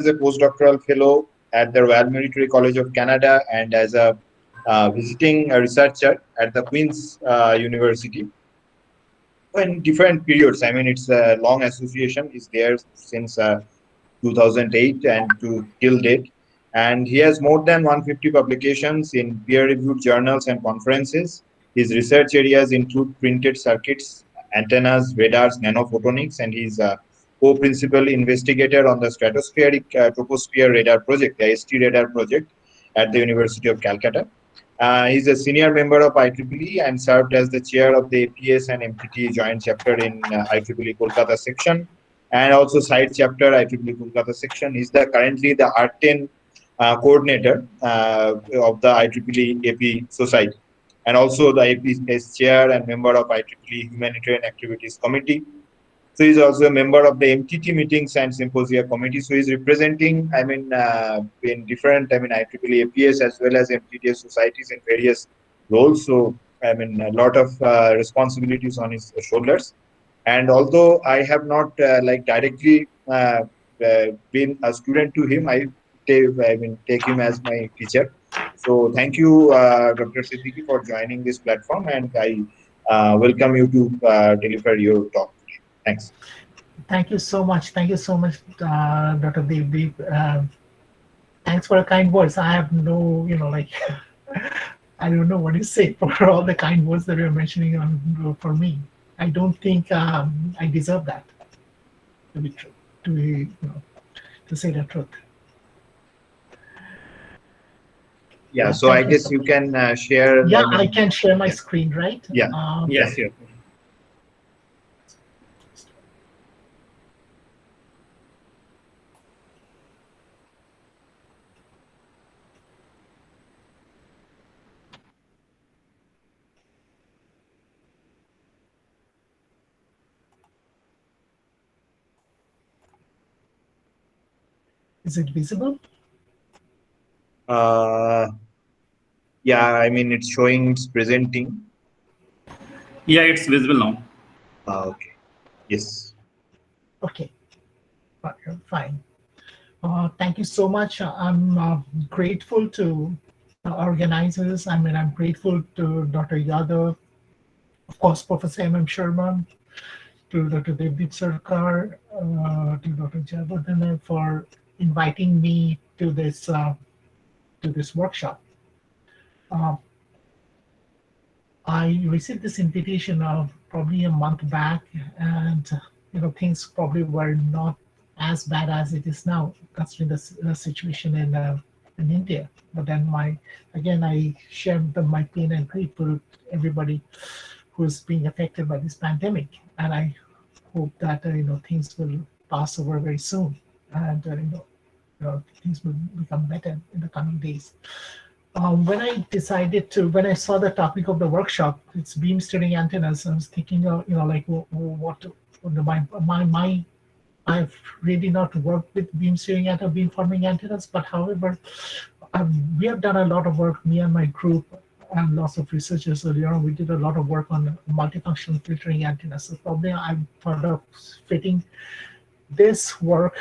as a postdoctoral fellow at the Royal Military College of Canada and as a visiting researcher at the Queen's University in different periods. I mean, it's a long association, is there since 2008 and to till date. And he has more than 150 publications in peer-reviewed journals and conferences. His research areas include printed circuits, antennas, radars, nanophotonics, and he's a co-principal investigator on the Stratospheric Troposphere Radar Project, the ST Radar Project, at the University of Calcutta. He's a senior member of IEEE and served as the chair of the APS and MTT joint chapter in IEEE Kolkata section, and also side chapter IEEE Kolkata section. He's currently the R10 coordinator of the IEEE AP Society, and also the APS chair and member of IEEE Humanitarian Activities Committee. So he's also a member of the MTT meetings and symposia committee. So he's representing, in different, IEEE APS as well as MTT societies in various roles. So, a lot of responsibilities on his shoulders. And although I have not directly been a student to him, I take him as my teacher. So thank you, Dr. Siddiqui, for joining this platform, and I welcome you to deliver your talk. Thanks. Thank you so much. Thank you so much, Dr. Devdeep. Thanks for the kind words. I have no, I don't know what to say for all the kind words that you're mentioning for me. I don't think I deserve that, to be true, to say the truth. Yeah, so I guess you can share. Yeah, I can share my screen, right? Yeah. Yes, yes. Is it visible? Yeah, it's showing, it's presenting. Yeah, it's visible now. Okay. Yes. Okay. Fine. Thank you so much. I'm grateful to organizers. I'm grateful to Dr. Yadav, of course, Professor M.M. Sharma, to Dr. Devdeep Sarkar, to Dr. Jayawardena for inviting me to this workshop. I received this invitation probably a month back, and things probably were not as bad as it is now, considering the situation in India. But then I shared my pain and grief with everybody who is being affected by this pandemic, and I hope that things will pass over very soon, and things will become better in the coming days. When I saw the topic of the workshop, it's beam steering antennas. I was thinking, I've really not worked with beam steering antenna, beamforming antennas, but however, we have done a lot of work, me and my group, and lots of researchers earlier on. We did a lot of work on multifunctional filtering antennas. So probably I thought of fitting this work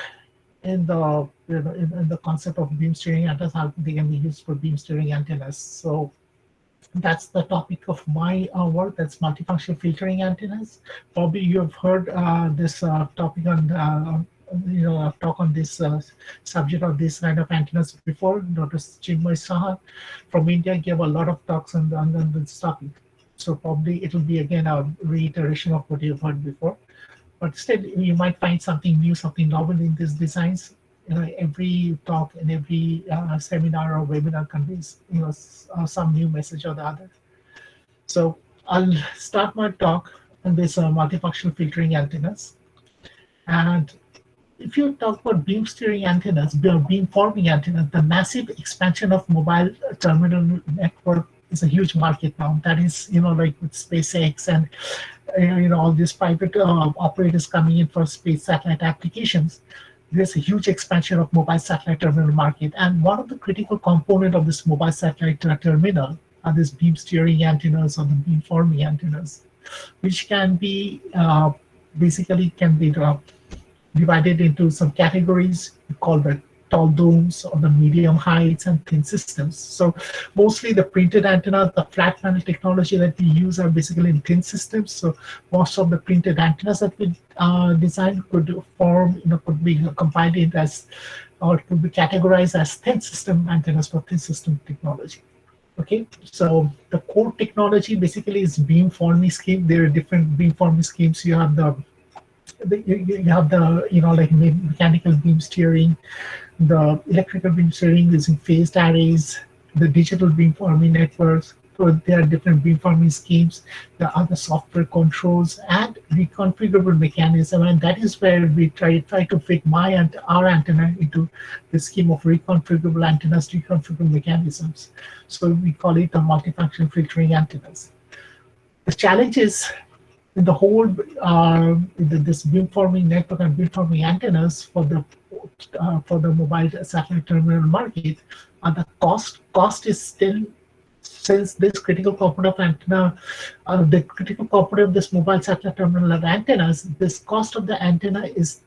in the concept of beam steering antennas, how they can be used for beam steering antennas. So that's the topic of my work. That's multifunctional filtering antennas. Probably you have heard this topic on talk on this subject of this kind of antennas before. Dr. Chinmay Saha from India gave a lot of talks on this topic. So probably it will be again a reiteration of what you've heard before. But still, you might find something new, something novel in these designs. Every talk and every seminar or webinar conveys, some new message or the other. So I'll start my talk on this multifunctional filtering antennas. And if you talk about beam steering antennas, beamforming antennas, the massive expansion of mobile terminal network is a huge market now. That is, like with SpaceX and all these private operators coming in for space satellite applications. There's a huge expansion of mobile satellite terminal market, and one of the critical component of this mobile satellite terminal are these beam steering antennas or the beamforming antennas, which can be basically divided into some categories called the tall domes or the medium heights and thin systems. So mostly the printed antennas, the flat panel technology that we use are basically in thin systems. So most of the printed antennas that we design could form, could be combined in as, or could be categorized as thin system antennas for thin system technology. Okay, so the core technology basically is beamforming scheme. There are different beamforming schemes. You have you have the like mechanical beam steering, the electrical beam steering using phased arrays, the digital beamforming networks. So there are different beamforming schemes. There are other software controls and reconfigurable mechanism, and that is where we try to fit our antenna into the scheme of reconfigurable antennas, reconfigurable mechanisms. So we call it the multifunction filtering antennas. The challenge is in the whole this beamforming network and beamforming antennas for the mobile satellite terminal market, the cost is still, since this critical component of antenna, the critical component of this mobile satellite terminal antennas, this cost of the antenna is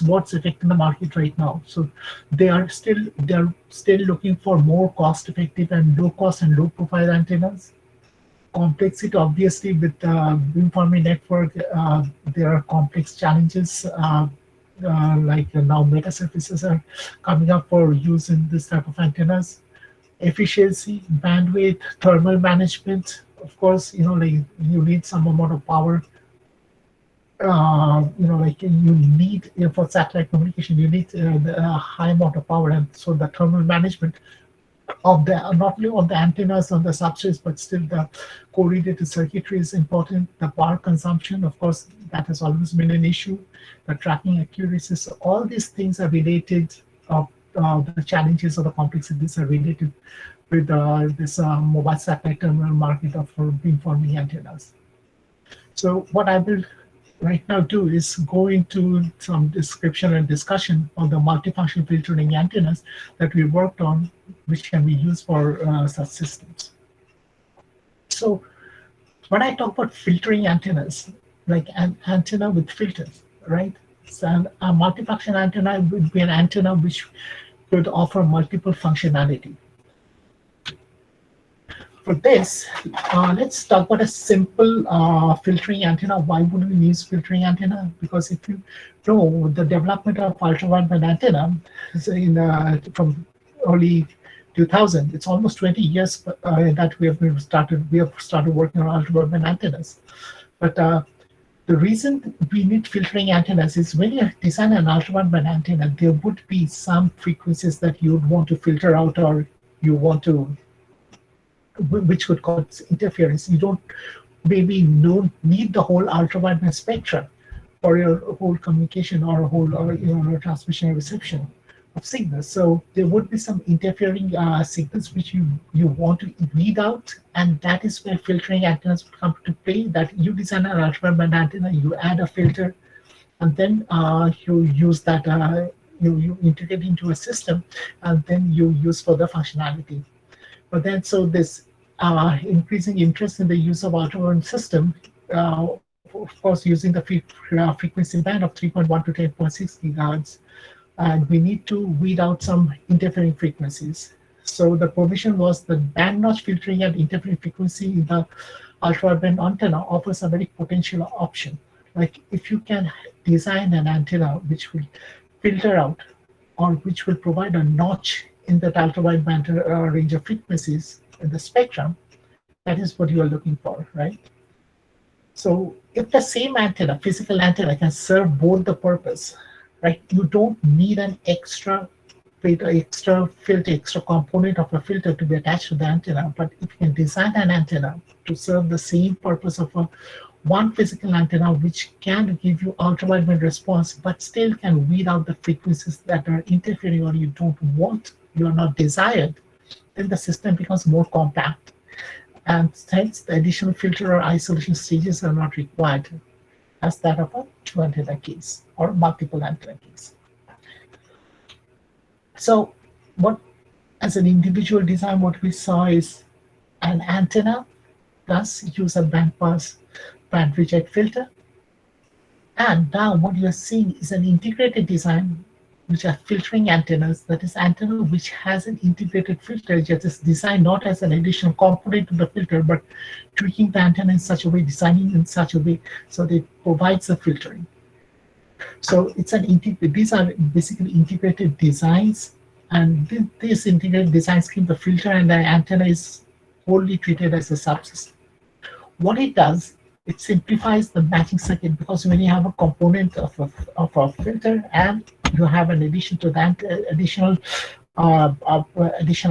what's affecting the market right now. So they're still looking for more cost effective and low cost and low profile antennas. Complexity, obviously, with the beamforming network, there are complex challenges. Like now metasurfaces are coming up for use in this type of antennas. Efficiency, bandwidth, thermal management. Of course, like you need some amount of power. Like you need for satellite communication, you need a high amount of power, and so the thermal management of the not only of the antennas on the substrates, but still the correlated circuitry is important. The power consumption, of course, that has always been an issue. The tracking accuracy, so all these things are related. The challenges or the complexities are related with this mobile satellite terminal market for beamforming antennas. So what I will right now do is go into some description and discussion on the multifunction filtering antennas that we worked on, which can be used for such systems. So when I talk about filtering antennas, like an antenna with filters, right? So a multifunction antenna would be an antenna which could offer multiple functionality. For this, let's talk about a simple filtering antenna. Why would we use filtering antenna? Because if you know the development of ultra-wideband antenna from early 2000, it's almost 20 years that we have started working on ultra-wideband antennas. But the reason we need filtering antennas is when you design an ultra-wideband antenna, there would be some frequencies that you would want to filter out, or you want to, which would cause interference. You don't need the whole ultra-wideband spectrum for your whole communication or whole transmission and reception of signals. So there would be some interfering signals which you want to weed out, and that is where filtering antennas would come to play. That you design an ultra-wideband antenna, you add a filter, and then you use that, you integrate into a system, and then you use for the functionality. But then, so this increasing interest in the use of ultra-wideband system, of course, using the frequency band of 3.1 to 10.6 gigahertz, and we need to weed out some interfering frequencies. So the provision was the band notch filtering and interfering frequency in the ultra-wideband antenna offers a very potential option. Like if you can design an antenna which will filter out, or which will provide a notch in that ultra-wideband range of frequencies in the spectrum, that is what you are looking for, right? So if the same antenna, physical antenna, can serve both the purpose, right? You don't need an extra filter, extra component of a filter to be attached to the antenna. But if you can design an antenna to serve the same purpose of one physical antenna, which can give you ultra-wideband response, but still can weed out the frequencies that are interfering or you don't want, you are not desired, then the system becomes more compact. And hence, the additional filter or isolation stages are not required as that of a two antenna case or multiple antenna case. So as an individual design, what we saw is an antenna plus use a bandpass band reject filter. And now what you're seeing is an integrated design which are filtering antennas. That is antenna which has an integrated filter, that is designed not as an additional component to the filter, but tweaking the antenna in such a way, designing in such a way so that it provides the filtering. So it's these are basically integrated designs, and this integrated design scheme, the filter and the antenna is wholly treated as a subsystem. What it does, it simplifies the matching circuit, because when you have a component of a filter and you have an addition to that additional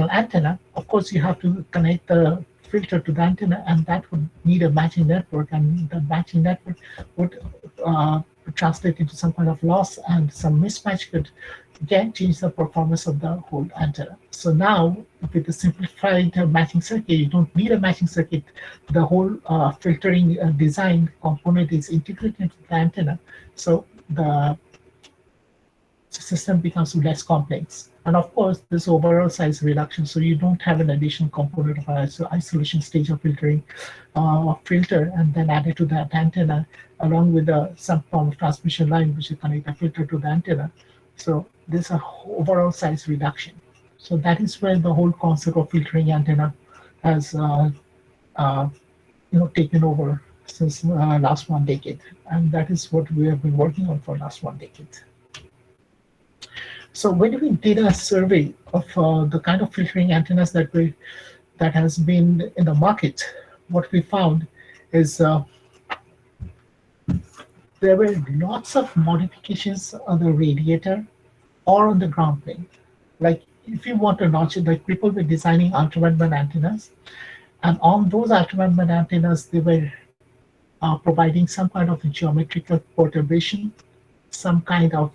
antenna, of course you have to connect the filter to the antenna, and that would need a matching network, and the matching network would translate into some kind of loss, and some mismatch could again change the performance of the whole antenna. So now with the simplified matching circuit, you don't need a matching circuit. The whole filtering design component is integrated into the antenna, so the system becomes less complex. And of course, this overall size reduction, so you don't have an additional component of isolation stage of filtering, filter, and then added to that antenna, along with some form of transmission line, which will connect the filter to the antenna. So there's a overall size reduction. So that is where the whole concept of filtering antenna has taken over since last 1 decade, and that is what we have been working on for last 1 decade. So when we did a survey of the kind of filtering antennas that has been in the market, what we found is there were lots of modifications on the radiator or on the ground plane. Like if you want to notch it, like people were designing ultra-wideband antennas, and on those ultra-wideband antennas, they were providing some kind of a geometrical perturbation, some kind of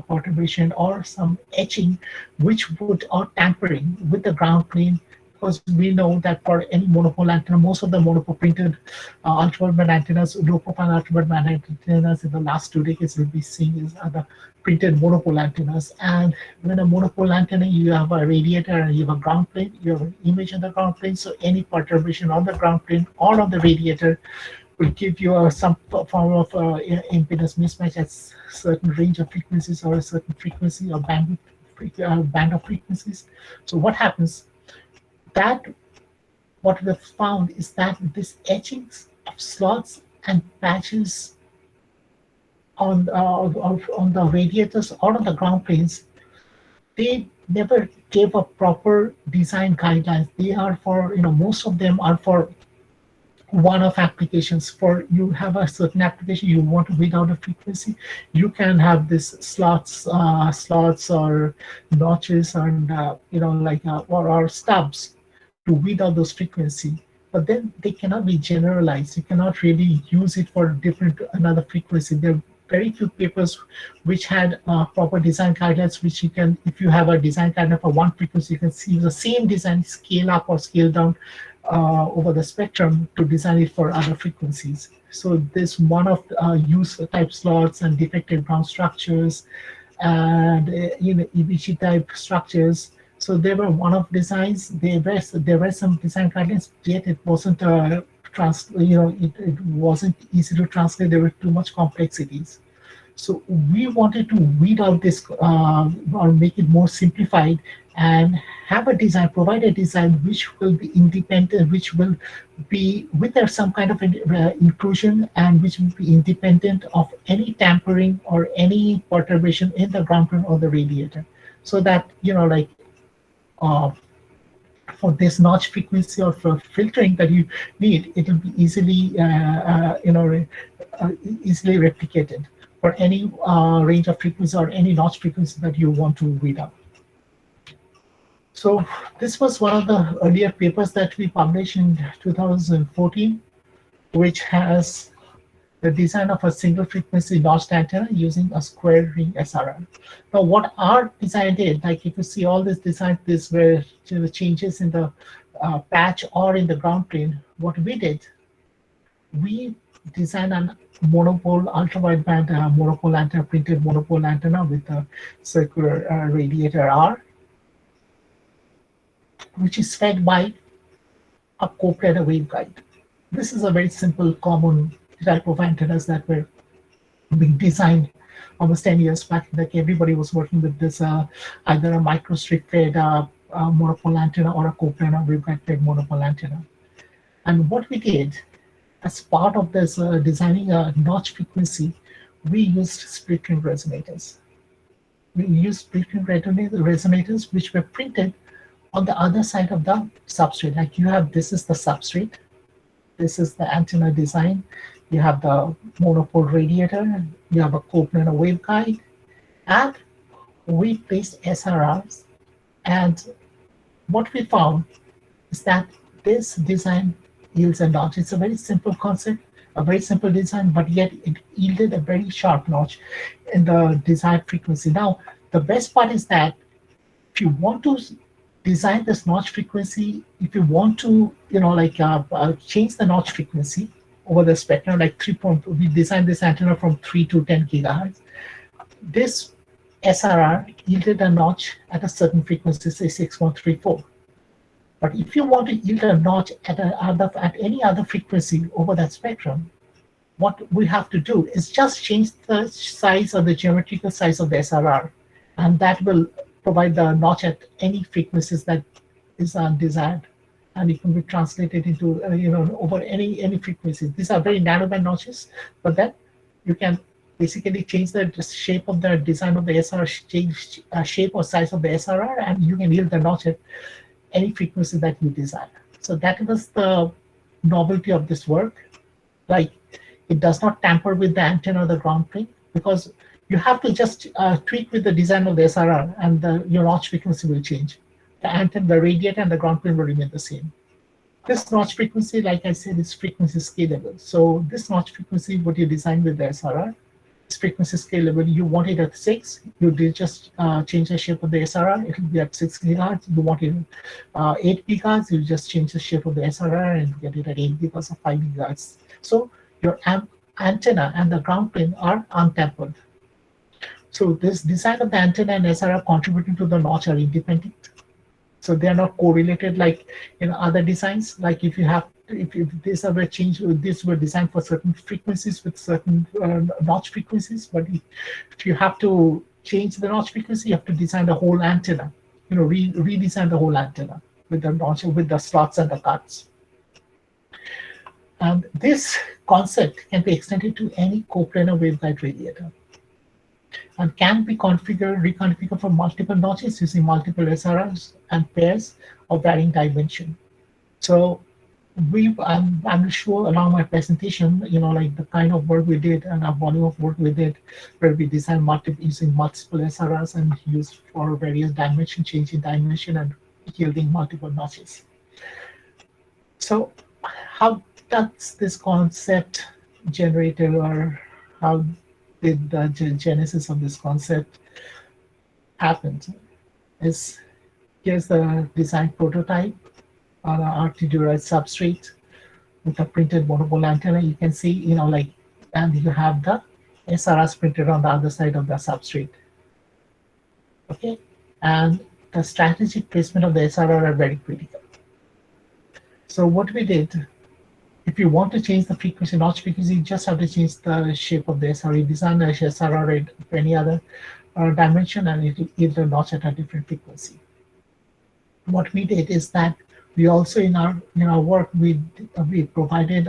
perturbation or some etching, which would, or tampering with the ground plane, because we know that for any monopole antenna, most of the monopole printed ultra-wideband antennas, low-profile ultra-wideband antennas in the last 2 decades we'll be seeing is the printed monopole antennas. And when a monopole antenna, you have a radiator and you have a ground plane, you have an image on the ground plane, so any perturbation on the ground plane or on the radiator will give you some form of impedance mismatch at certain range of frequencies or a certain frequency or band of frequencies. So what happens? What we have found is that this etchings of slots and patches on the radiators or on the ground planes, they never gave a proper design guidelines. They are for, most of them are for one-off applications. For you have a certain application, you want to weed out a frequency, you can have this slots or notches and or stubs to weed out those frequency. But then they cannot be generalized. You cannot really use it for another frequency. There are very few papers which had proper design guidelines, which you can, if you have a design guideline for one frequency, you can see the same design scale up or scale down over the spectrum to design it for other frequencies. So this one of use type slots and defective ground structures and EBG type structures. So they were one of designs. There were some design guidelines, yet it wasn't it wasn't easy to translate. There were too much complexities. So we wanted to weed out this or make it more simplified and have a design, provide a design which will be independent, which will be with some kind of inclusion, and which will be independent of any tampering or any perturbation in the ground plane or the radiator. So that, for this notch frequency or for filtering that you need, it will be easily easily replicated for any range of frequency or any notch frequency that you want to weed out. So this was one of the earlier papers that we published in 2014, which has the design of a single frequency notched antenna using a square ring SRR. Now, what our design did, like if you see all this design, this were the changes in the patch or in the ground plane. What we did, we designed a monopole, ultra-wideband monopole antenna, printed monopole antenna with a circular radiator R, which is fed by a Coplanar waveguide. This is a very simple, common type of antennas that were being designed almost 10 years back, like everybody was working with this either a microstrip fed monopole antenna or a coplanar waveguide fed monopole antenna. And what we did as part of this designing a notch frequency, we used split ring resonators. We used split ring resonators which were printed on the other side of the substrate. Like you have, this is the substrate, this is the antenna design, you have the monopole radiator, you have a coplanar waveguide, and we placed SRRs. And what we found is that this design yields a notch. It's a very simple concept, a very simple design, but yet it yielded a very sharp notch in the desired frequency. Now, the best part is that if you want to design this notch frequency, if you want to, change the notch frequency over the spectrum, like we designed this antenna from 3 to 10 gigahertz. This SRR yielded a notch at a certain frequency, say 6.34. But if you want to yield a notch at any other frequency over that spectrum, what we have to do is just change the size or the geometrical size of the SRR, and that will provide the notch at any frequencies that is desired, and it can be translated into over any frequencies. These are very narrowband notches, but then you can basically change the shape of the design of the SRR, change shape or size of the SRR, and you can yield the notch at any frequency that you desire. So that was the novelty of this work. Like, it does not tamper with the antenna or the ground plane, because you have to just tweak with the design of the SRR, and your notch frequency will change. The antenna, the radiator, and the ground plane will remain the same. This notch frequency, like I said, is frequency scalable. So this notch frequency, what you design with the SRR, is frequency scalable. You want it at 6, you did just change the shape of the SRR, it will be at 6 gigahertz. You want it 8 gigahertz, you just change the shape of the SRR and get it at 8 gigahertz or 5 gigahertz. So your antenna and the ground plane are untampered. So this design of the antenna and SRR contributing to the notch are independent. So they are not correlated like in other designs. Like if these were changed, these were designed for certain frequencies with certain notch frequencies. But if you have to change the notch frequency, you have to design the whole antenna. Redesign the whole antenna with the notch, with the slots and the cuts. And this concept can be extended to any coplanar waveguide radiator, and can be reconfigured for multiple notches using multiple SRRs and pairs of varying dimension. So I'm sure along my presentation, like the kind of work we did and a volume of work we did, where we designed using multiple SRRs and used for various dimension, changing dimension and yielding multiple notches. So how does this concept generated, or how did the genesis of this concept happen? Here's the design prototype on an RT Duroid substrate with a printed monopole antenna. You can see, and you have the SRRs printed on the other side of the substrate. Okay, and the strategic placement of the SRR are very critical. So what we did, if you want to change the frequency, notch frequency, you just have to change the shape of the SRR. You design the SRR for any other dimension, and it will yield a notch at a different frequency. What we did is that we also in our work we provided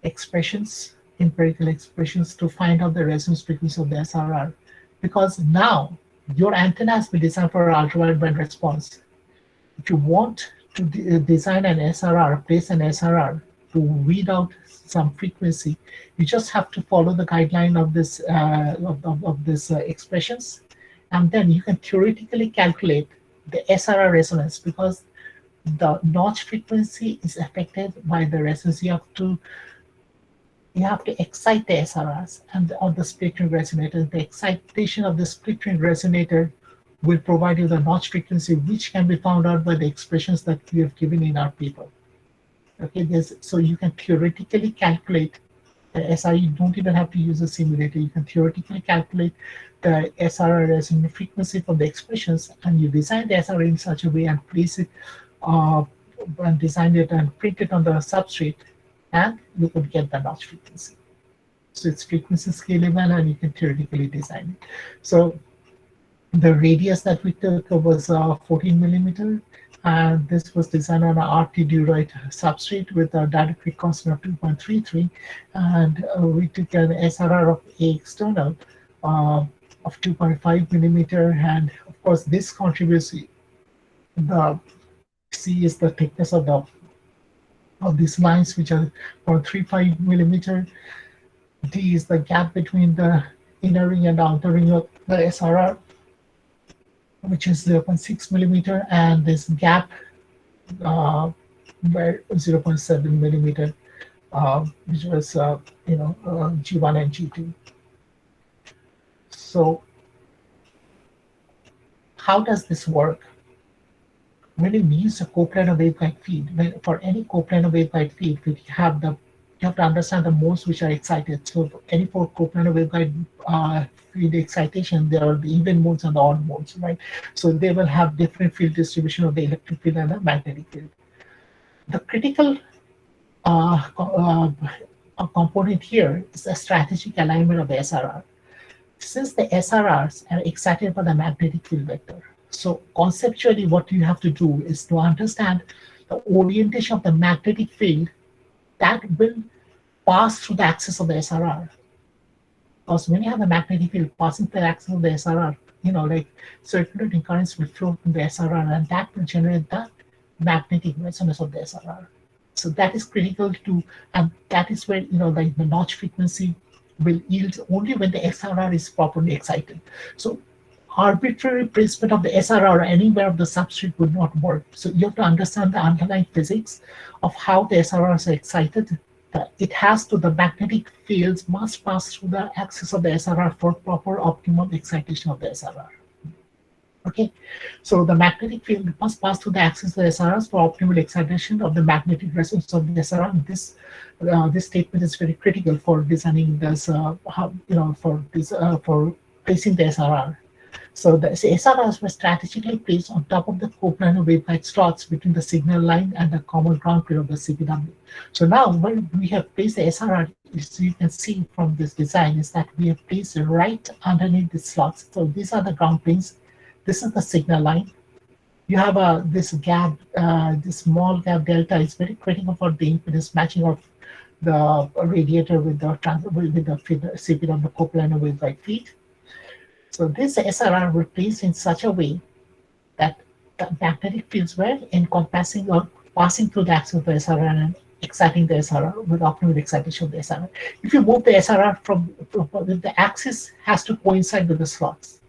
expressions, empirical expressions, to find out the resonance frequency of the SRR, because now your antenna has been designed for ultra-wideband response. If you want to design an SRR, place an SRR to read out some frequency, you just have to follow the guideline of this expressions, and then you can theoretically calculate the SRR resonance, because the notch frequency is affected by the resonance. You have to excite the SRRs on the split ring resonator. The excitation of the split ring resonator will provide you the notch frequency, which can be found out by the expressions that we have given in our paper. Okay, so you can theoretically calculate the SRR. You don't even have to use a simulator. You can theoretically calculate the SRR resonant frequency from the expressions, and you design the SRR in such a way and place it, and design it and print it on the substrate, and you could get the notch frequency. So it's frequency scalable and you can theoretically design it. So the radius that we took was 14 millimeter, and this was designed on a RT Duroid substrate with a dielectric constant of 2.33, and we took an SRR of A external of 2.5 millimeter, and of course this contributes. The C is the thickness of these lines, which are 0.35 millimeter. D is the gap between the inner ring and outer ring of the SRR, which is 0.6 millimeter, and this gap where 0.7 millimeter, which was G1 and G2. So how does this work? When you use a coplanar waveguide feed, for any coplanar waveguide feed, you have to understand the modes which are excited. So for any for coplanar waveguide feed excitation, there are the even modes and the odd modes, right? So they will have different field distribution of the electric field and the magnetic field. The critical component here is the strategic alignment of the SRR. Since the SRRs are excited by the magnetic field vector, so conceptually what you have to do is to understand the orientation of the magnetic field that will pass through the axis of the SRR. Because when you have a magnetic field passing through the axis of the SRR, like circulating currents will flow from the SRR, and that will generate the magnetic resonance of the SRR. So that is critical to, and that is where like the notch frequency will yield only when the SRR is properly excited. So arbitrary placement of the SRR anywhere of the substrate would not work. So you have to understand the underlying physics of how the SRRs are excited. It has to, the magnetic fields must pass through the axis of the SRR for proper optimum excitation of the SRR. Okay, so the magnetic field must pass through the axis of the SRRs for optimal excitation of the magnetic resonance of the SRR. This statement is very critical for designing this, for placing the SRR. So the SRRs were strategically placed on top of the coplanar waveguide slots between the signal line and the common ground plane of the CPW. So now when we have placed the SRR, as you can see from this design, is that we have placed right underneath the slots. So these are the ground planes. This is the signal line. You have this gap, this small gap delta is very critical for the impedance matching of the radiator with the CPW coplanar waveguide feed. So this SRR were placed in such a way that the magnetic fields were encompassing or passing through the axis of the SRR and exciting the SRR with optimal excitation of the SRR. If you move the SRR the axis has to coincide with the slots.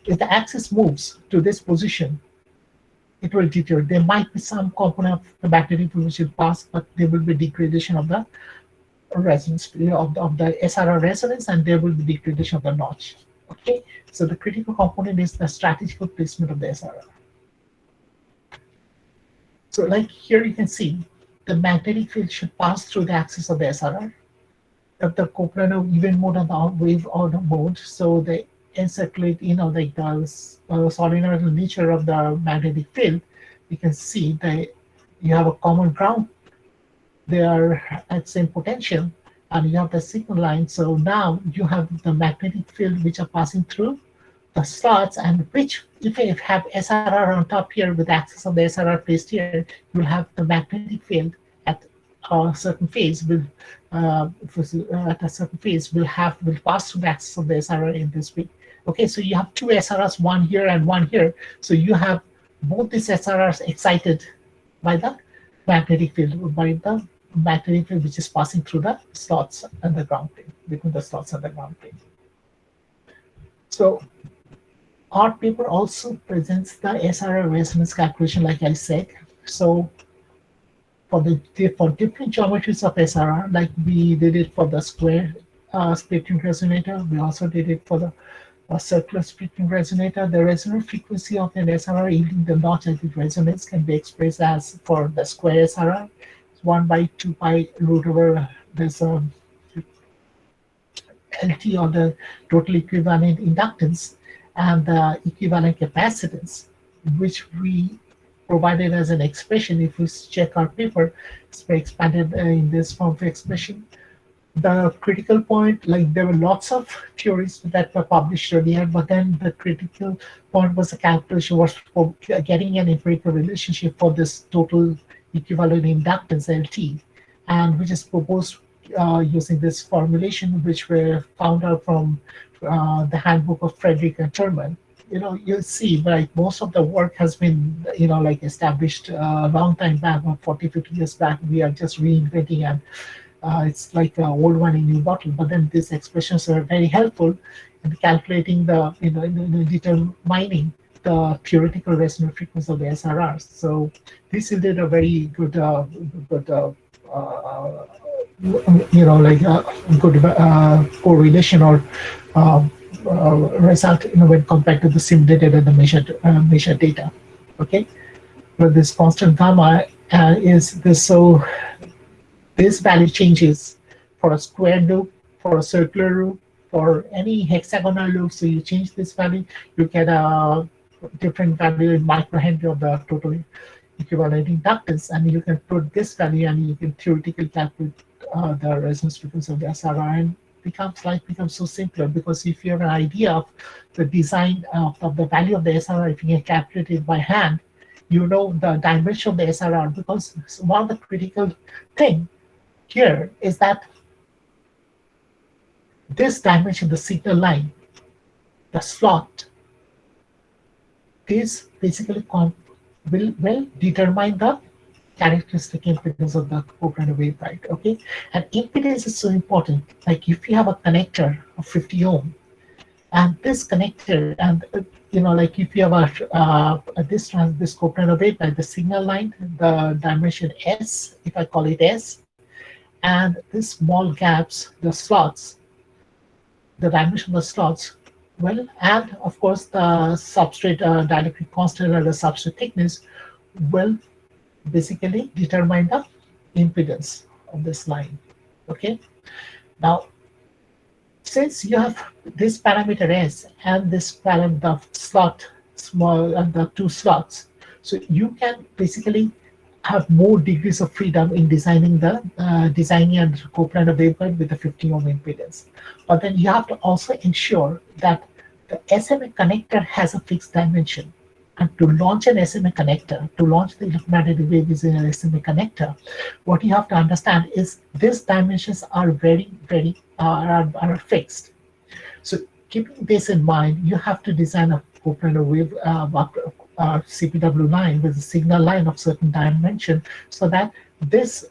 If the axis moves to this position, it will deteriorate. There might be some component of the magnetic field which will pass, but there will be degradation of the resonance of the SRR resonance, and there will be degradation of the notch. Okay, so the critical component is the strategical placement of the SRR. So like here you can see, the magnetic field should pass through the axis of the SRR, of the coplanar even mode and the wave order mode. So they encirculate, like the solenoidal nature of the magnetic field. You can see that you have a common ground. They are at same potential, and you have the signal line. So now you have the magnetic field which are passing through the slots, and which, if you have SRR on top here with the axis of the SRR placed here, you will have the magnetic field at a certain phase will pass through the axis of the SRR in this way. Okay, so you have two SRRs, one here and one here. So you have both these SRRs excited by the magnetic field, which is passing through the slots and the ground plane, between the slots and the ground plane. So our paper also presents the SRR resonance calculation, like I said. So for different geometries of SRR, like we did it for the square splitting resonator, we also did it for the circular splitting resonator. The resonant frequency of an SRR yielding the notch as it resonates can be expressed as, for the square SRR, 1 by 2 pi root over this LT, or the total equivalent inductance, and the equivalent capacitance, which we provided as an expression. If we check our paper, it's expanded in this form of expression. The critical point, like there were lots of theories that were published earlier, but then the critical point was the calculation was for getting an empirical relationship for this total equivalent inductance LT, and which is proposed using this formulation, which were found out from the handbook of Frederick and Terman. You see, like most of the work has been, like established a long time back, about 40, 50 years back. We are just reinventing, and it's like an old one in new bottle. But then these expressions are very helpful in calculating the, in determining the theoretical resonant frequency of the SRRs. So this yielded a very good, good like good correlation or uh, result, when compared to the simulated and the measured data. Okay, but this constant gamma is this. So this value changes for a square loop, for a circular loop, for any hexagonal loop. So you change this value, you get a different value in microhenry of the total equivalent inductance, and you can put this value and you can theoretically calculate the resonance frequency of the SRR, and life becomes so simpler, because if you have an idea of the design of the value of the SRR, if you can calculate it by hand, you know the dimension of the SRR, because one of the critical thing here is that this dimension, the signal line, the slot, this basically will determine the characteristic impedance of the Copeland waveguide. Okay, and impedance is so important. Like if you have a connector of 50 ohm, and this connector, and like if you have this Copeland waveguide, the signal line, the dimension S, if I call it S, and these small gaps, the slots, the dimension of the slots, well, and of course the substrate dielectric constant or the substrate thickness will basically determine the impedance of this line. Okay, now since you have this parameter S and this parameter of slot small and the two slots, so you can basically have more degrees of freedom in designing and Copeland waveguide with the 50 ohm impedance. But then you have to also ensure that the SMA connector has a fixed dimension. And to launch an SMA connector, to launch the electromagnetic wave using an SMA connector, what you have to understand is these dimensions are very, very are fixed. So keeping this in mind, you have to design a Copeland wave CPW line with a signal line of certain dimension, so that this,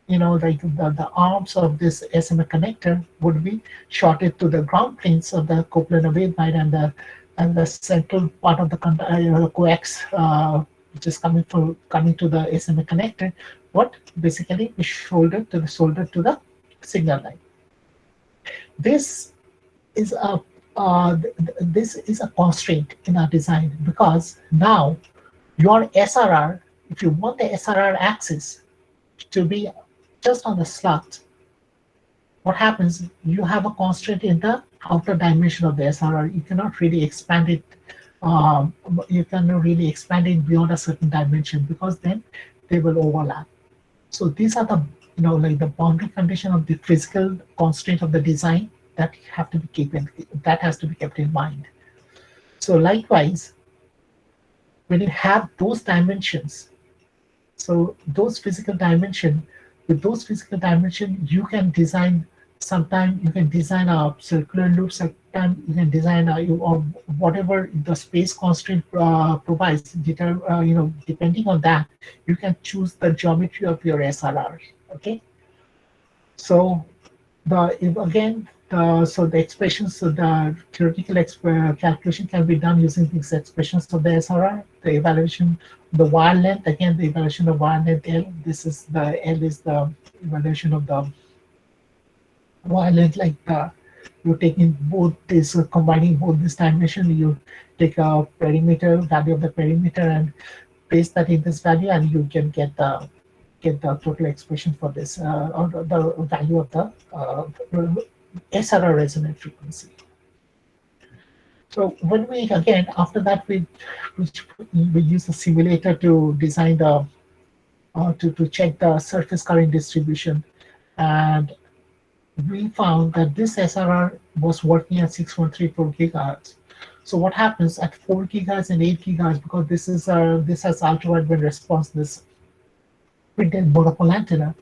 like the arms of this SMA connector would be shorted to the ground planes of the Copeland waveguide, and the central part of the coax, which is coming to the SMA connector, what basically is soldered to the signal line. This is a constraint in our design, because now your SRR, if you want the SRR axis to be just on the slot, what happens? You have a constraint in the outer dimension of the SRR. You cannot really expand it. You cannot really expand it beyond a certain dimension, because then they will overlap. So these are the like the boundary condition of the physical constraint of the design that has to be kept in mind. So likewise, when you have those dimensions, so those physical dimension, with those physical dimension, you can design. Sometimes you can design a circular loop. Sometimes you can design or whatever the space constraint provides. Depending on that, you can choose the geometry of your SRR. Okay. So the expressions, so the theoretical calculation can be done using these expressions of the SRR. The evaluation, the wire length, again, the evaluation of wire length L. This is the L is the evaluation of the wire length. Like you're taking both this, combining both this dimension. You take a perimeter value of the perimeter and paste that in this value, and you can get the total expression for this, or the value of the SRR resonant frequency. So when we, again, after that, we use the simulator to design the, to check the surface current distribution. And we found that this SRR was working at 6.34 gigahertz. So what happens at 4 gigahertz and 8 gigahertz, because this has ultra wideband response, this printed monopole antenna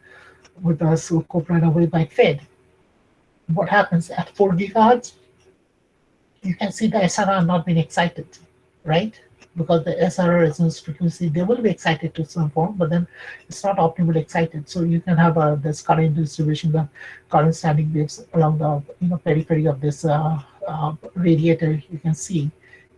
with a Copilot waveguide fed. What happens at 4 gigahertz? You can see the SRR not being excited, right? Because the SRR resonance frequency, they will be excited to some form, but then it's not optimally excited. So you can have this current distribution, the current standing waves along the periphery of this radiator. You can see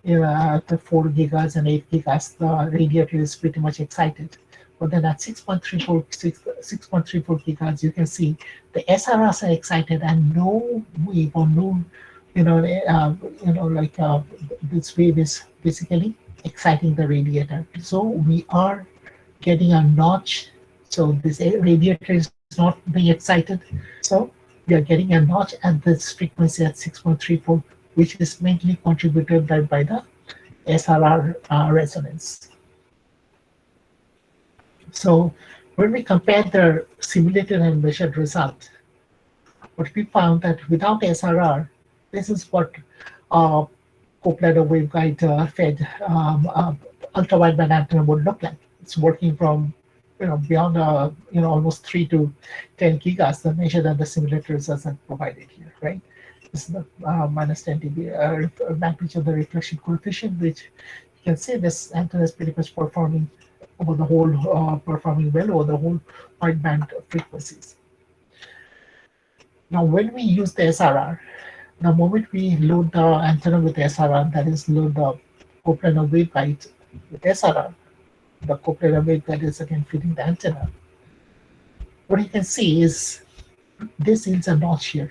at the 4 gigahertz and 8 gigahertz, the radiator is pretty much excited. But then at 6.34 gigahertz, you can see the SRRs are excited and no wave or no this wave is basically exciting the radiator. So we are getting a notch. So this radiator is not being excited. So we are getting a notch at this frequency at 6.34, which is mainly contributed by the SRR resonance. So when we compared the simulated and measured result, what we found that without SRR, this is what Copilot waveguide fed ultra wideband antenna would look like. It's working from beyond almost 3 to 10 gigahertz, the measure that the simulator results are provided here, right? This is the minus 10 dB magnitude of the reflection coefficient, which you can see this antenna is pretty much performing over the whole performing well over the whole wideband frequencies. Now, when we use the SRR, the moment we load the antenna with SRR, that is, load the coplanar waveguide with SRR, the coplanar waveguide is again feeding the antenna. What you can see is this is a notch here.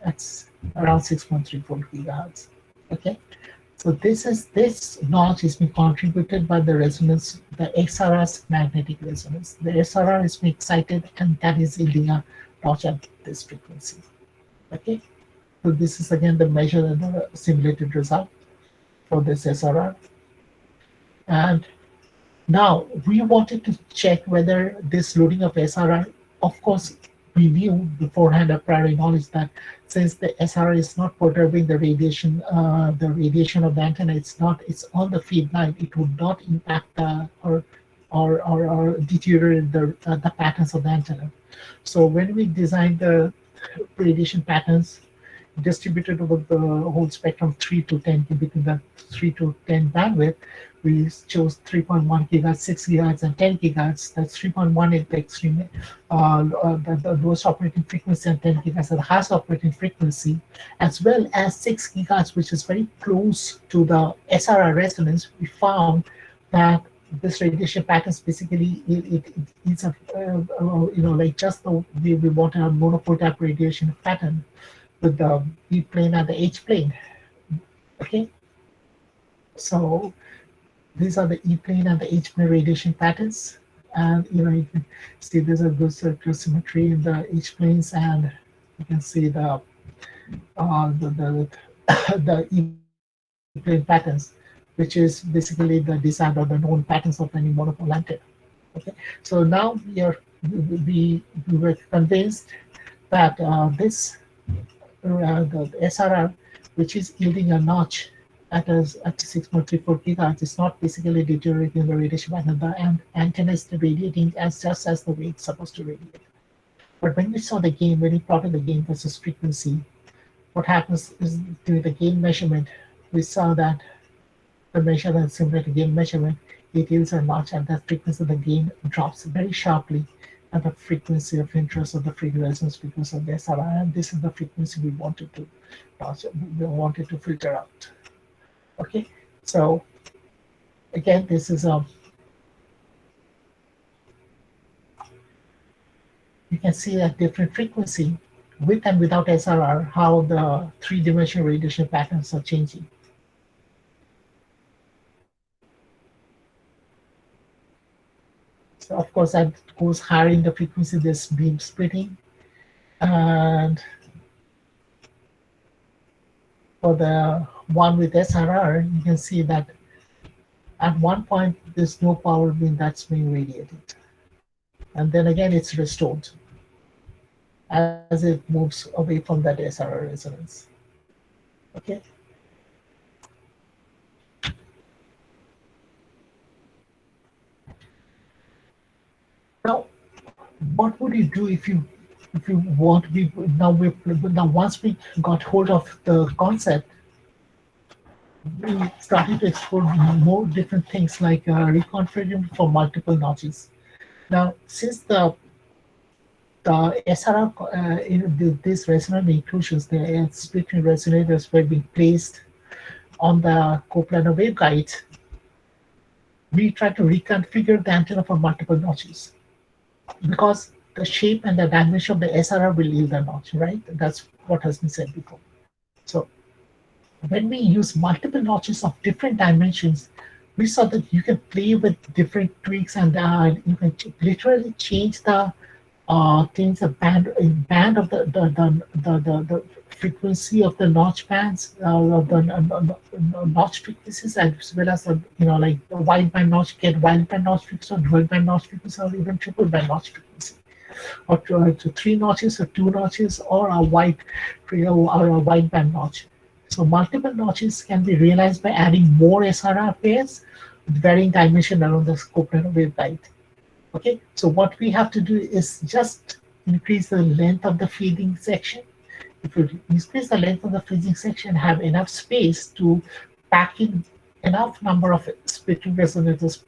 That's around 6.34 gigahertz. Okay, so this notch is being contributed by the resonance, the SRR's magnetic resonance. The SRR is being excited, and that is yielding a notch at this frequency. Okay. So this is again the measure and the simulated result for this SRR. And now we wanted to check whether this loading of SRR, of course, we knew beforehand a prior knowledge that since the SRR is not perturbing the radiation of the antenna, it's on the feed line, it would not impact or deteriorate the patterns of the antenna. So when we designed the radiation patterns distributed over the whole spectrum 3 to 10, between the 3 to 10 bandwidth, we chose 3.1 gigahertz, 6 gigahertz, and 10 gigahertz. That's 3.1 is the extreme, the lowest operating frequency, and 10 gigahertz is the highest operating frequency, as well as 6 gigahertz, which is very close to the SRR resonance. We found that this radiation patterns basically it's a like just the way we wanted a monopole type radiation pattern with the E plane and the H plane. Okay, so these are the E plane and the H plane radiation patterns, and you can see there's a good circular symmetry in the H planes, and you can see the E plane patterns, which is basically the desired or the known patterns of any monopole antenna. Okay, so now we were convinced that the SRR, which is yielding a notch at 6.34 gigahertz, is not basically deteriorating the radiation pattern. The antenna is radiating just as the way it's supposed to radiate. But when we saw the gain, when we plotted the gain versus frequency, what happens is during the gain measurement, we saw that the measurement similar to gain measurement, it yields a notch, and that frequency of the gain drops very sharply at the frequency of interest of the free resonance frequency of the SRR, and this is the frequency we wanted to filter out. Okay, so again, this is you can see at different frequency with and without SRR how the three-dimensional radiation patterns are changing. So of course, that goes higher in the frequency, this beam splitting. And for the one with SRR, you can see that at one point, there's no power beam that's being radiated. And then again, it's restored. as it moves away from that SRR resonance. Okay. Now, what would you do if you want to be now once we got hold of the concept, we started to explore more different things like reconfiguring for multiple notches. Now, since the SRR, these resonant inclusions, the splitting resonators were being placed on the coplanar waveguide, we try to reconfigure the antenna for multiple notches because the shape and the dimension of the SRR will yield a notch, right? That's what has been said before. So when we use multiple notches of different dimensions, we saw that you can play with different tweaks and you can literally change the band of the frequency of the notch bands, of the notch frequencies, as well as like the wideband notch, get wideband notch frequency, or dual band notch frequency, or even triple band notch frequency, or to 3 notches or 2 notches, or a wideband notch. So multiple notches can be realized by adding more SRR pairs with varying dimension around the coplanar waveguide. Okay, so what we have to do is just increase the length of the feeding section. If you increase the length of the feeding section, have enough space to pack in enough number of splitting resonators,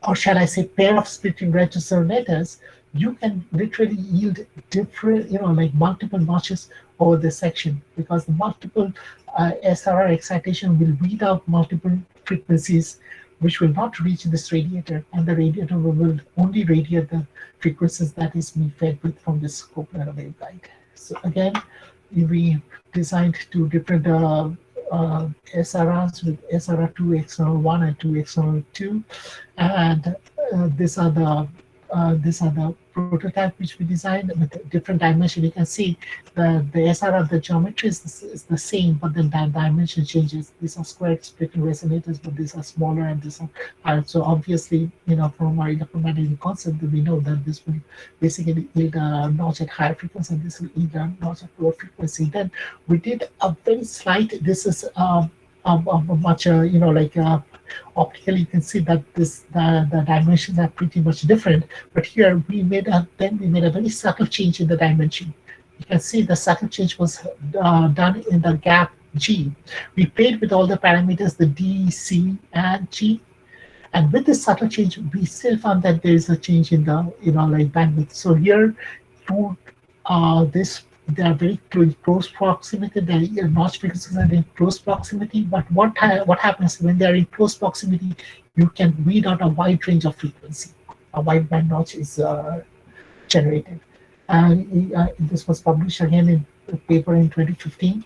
or shall I say pair of splitting resonators, you can literally yield different, like multiple notches over the section, because the multiple SRR excitation will read out multiple frequencies which will not reach this radiator, and the radiator will only radiate the frequencies that is being fed with from this coplanar waveguide. So again, we designed 2 different SRRs with SRR2 XNR1 and 2 XNR2, and these are the prototype which we designed with different dimension. You can see the SRR, the geometry is the same, but then the dimension changes. These are square splitting resonators, but these are smaller and these are higher. So obviously, from our electromagnetic concept, we know that this will basically yield a notch at higher frequency, and this will yield a notch at lower frequency. Then we did a very slight. This is a much optically you can see that the dimensions are pretty much different, but here we made a very subtle change in the dimension. You can see the subtle change was done in the gap G. We played with all the parameters, the D, C, and G, and with this subtle change we still found that there is a change in the bandwidth. So here to they are very close proximity. The notch frequencies are in close proximity. But what happens when they are in close proximity? You can read out a wide range of frequency. A wideband notch is generated, and this was published again in a paper in 2015.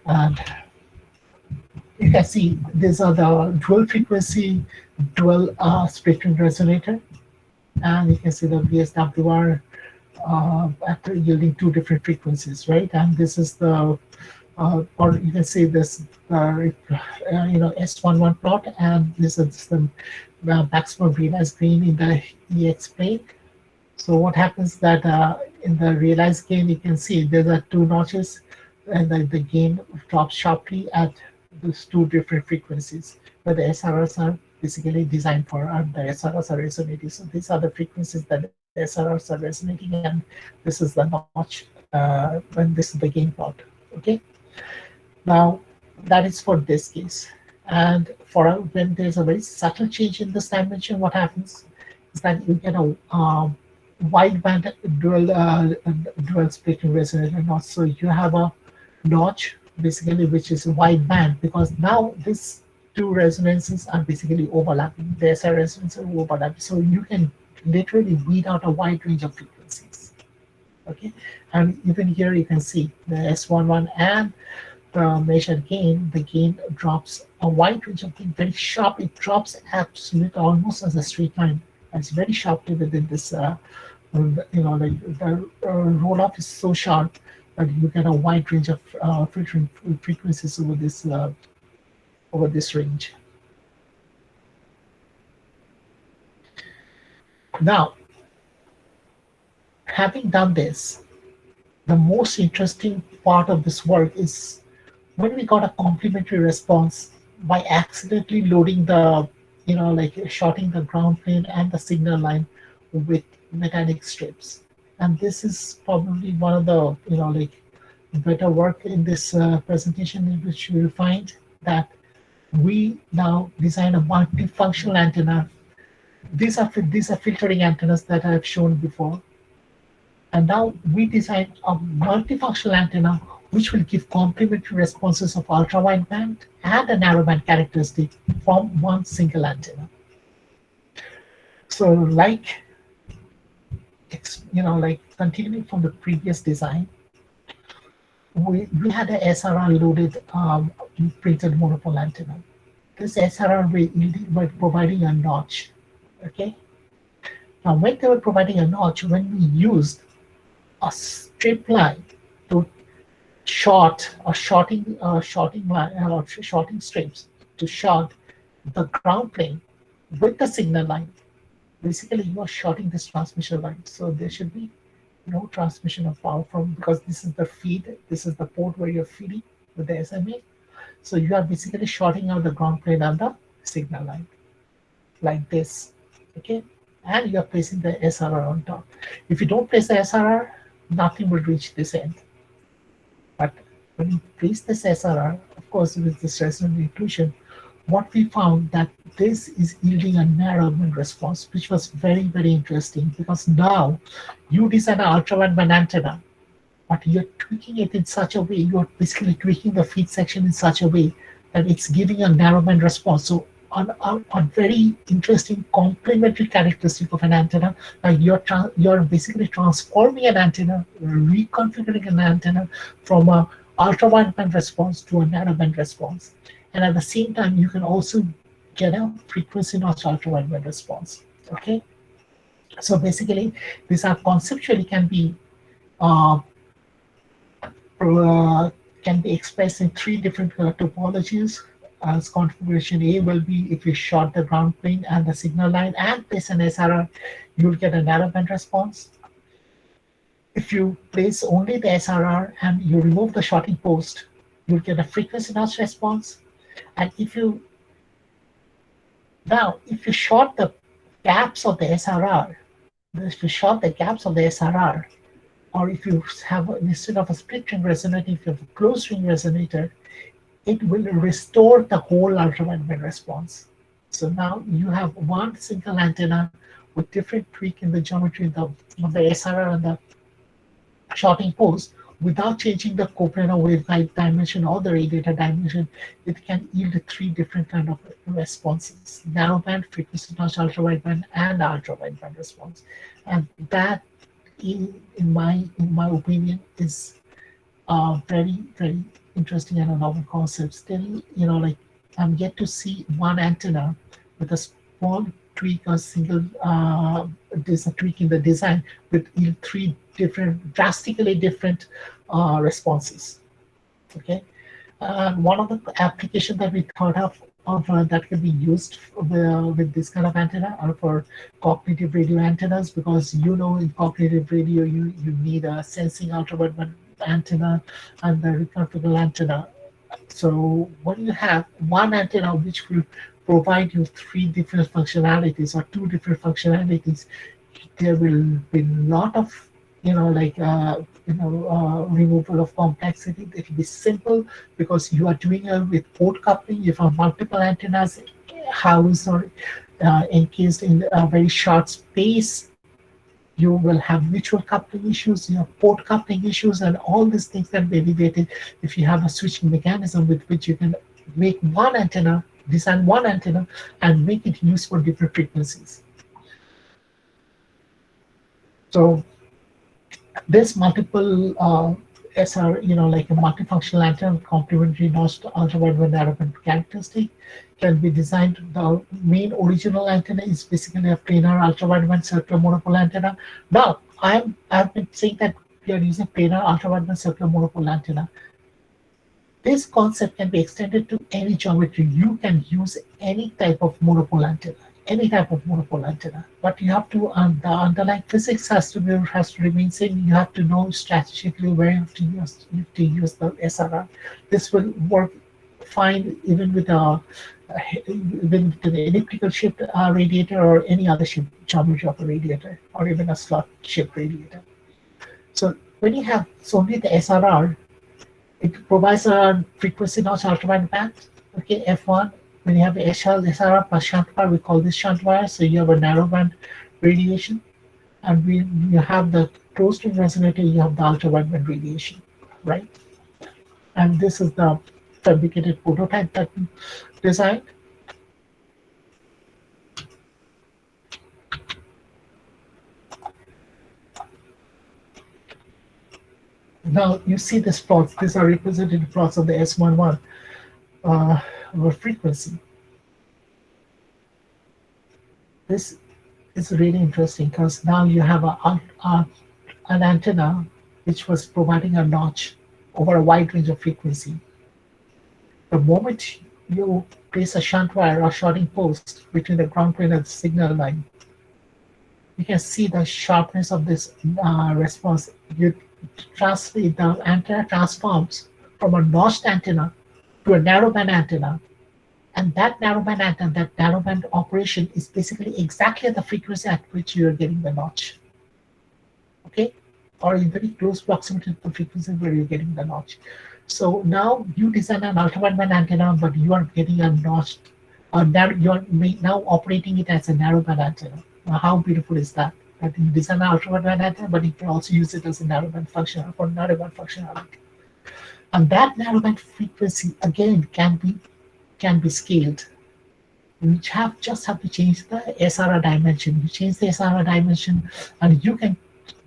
And you can see these are the dual frequency, dual spectrum resonator, and you can see the VSWR. After yielding 2 different frequencies, right? And this is the, or you can say this, S11 plot, and this is the maximum realized gain in the EX plane. So what happens that in the realized gain, you can see there are 2 notches, and the gain drops sharply at those 2 different frequencies, where the SRRs are basically designed for, and the SRRs are resonating. So these are the frequencies that the SRRs are resonating, and this is the notch, and this is the gain plot. Okay. Now that is for this case, and for when there's a very subtle change in this dimension, what happens is that you get a wideband dual splitting resonator notch. So you have a notch basically which is wideband, because now this 2 resonances are basically overlapping. The SR resonances are overlapping, so you can literally weed out a wide range of frequencies. Okay, and even here you can see the S11 and the measured gain. The gain drops a wide range of things, very sharp. It drops absolutely almost as a straight line. It's very sharply within this. The roll off is so sharp that you get a wide range of frequencies over this range. Now, having done this, the most interesting part of this work is when we got a complementary response by accidentally loading the, like shorting the ground plane and the signal line with mechanic strips. And this is probably one of the, like better work in this presentation, in which you will find that we now design a multifunctional antenna. These are filtering antennas that I have shown before. And now we design a multifunctional antenna which will give complementary responses of ultra-wideband and a narrowband characteristic from one single antenna. So like continuing from the previous design, we had a SRR loaded printed monopole antenna. This SRR were providing a notch. Okay. Now, when they were providing a notch, when we used a strip line to shorting strips to short the ground plane with the signal line, basically you are shorting this transmission line. So there should be no transmission of power from, because this is the feed, this is the port where you're feeding with the SMA. So you are basically shorting out the ground plane and the signal line like this. Okay, and you are placing the SRR on top. If you don't place the SRR, nothing will reach this end. But when you place this SRR, of course, with this resonant inclusion, what we found that this is yielding a narrowband response, which was very, very interesting, because now you design an ultra-wideband antenna, but you're tweaking it in such a way, you're basically tweaking the feed section in such a way that it's giving a narrowband response. So a very interesting complementary characteristic of an antenna. You're basically transforming an antenna, reconfiguring an antenna from a ultra wideband response to a narrowband response, and at the same time you can also get a frequency notch ultra wideband response. Okay, so basically these are conceptually can be expressed in three different topologies. As configuration A will be if you short the ground plane and the signal line and place an SRR, you'll get a narrowband response. If you place only the SRR and you remove the shorting post, you'll get a frequency notch response. And if you short the gaps of the SRR, or if you have, instead of a split ring resonator, if you have a closed ring resonator, it will restore the whole ultra-wideband response. So now you have one single antenna with different tweak in the geometry of the SRR and the shorting post without changing the coplanar waveguide dimension or the radiator dimension. It can yield three different kind of responses: narrowband, frequency notch, ultra-wideband, and ultra-wideband response. And that, in my opinion, is very, very interesting and a novel concept. Still, I'm yet to see one antenna with a small tweak or single there's a tweak in the design with three different, drastically different responses. Okay, one of the applications that we thought of that can be used with this kind of antenna are for cognitive radio antennas, because in cognitive radio you need a sensing ultra-wideband antenna and the reconfigurable antenna. So when you have one antenna which will provide you three different functionalities or two different functionalities, there will be a lot of removal of complexity. It will be simple because you are doing it with port coupling. You have multiple antennas housed or encased in a very short space. You will have mutual coupling issues, you have port coupling issues, and all these things can be alleviated if you have a switching mechanism with which you can make one antenna, design one antenna, and make it used for different frequencies. So this multiple SR, like a multifunctional antenna with complementary notched ultra-wideband narrowband characteristic can be designed. The main original antenna is basically a planar ultra-wideband circular monopole antenna. Now, I've been saying that we are using planar ultra-wideband circular monopole antenna. This concept can be extended to any geometry. You can use any type of monopole antenna. any type of monopole antenna. But you have to, the underlying physics has to remain same. You have to know strategically where you have to use the SRR. This will work fine even with a even with an elliptical shaped radiator or any other shape geometry of a radiator or even a slot shaped radiator. So when you have only the SRR, it provides a frequency notch ultraviolet band. Okay, F1. When you have SRR plus shunt wire, we call this shunt wire. So you have a narrow band radiation, and you have the closed ring resonator. You have the ultraviolet band radiation, right? And this is the fabricated prototype that we designed. Now you see these plots. These are representative plots of the S11 frequency. This is really interesting because now you have an antenna which was providing a notch over a wide range of frequency. The moment you place a shunt wire or shorting post between the ground plane and the signal line, you can see the sharpness of this response. You translate the antenna transforms from a notched antenna to a narrowband antenna, and that narrowband operation is basically exactly at the frequency at which you are getting the notch. Okay, or in very close proximity to the frequency where you're getting the notch. So now you design an ultraviolet antenna, but you are getting a notched. You are now operating it as a narrowband antenna. Now, how beautiful is that? That you design an ultraviolet antenna, but you can also use it as a narrowband function for narrowband functionality. And that narrowband frequency again can be scaled. You just have to change the SRR dimension. You change the SRR dimension, and you can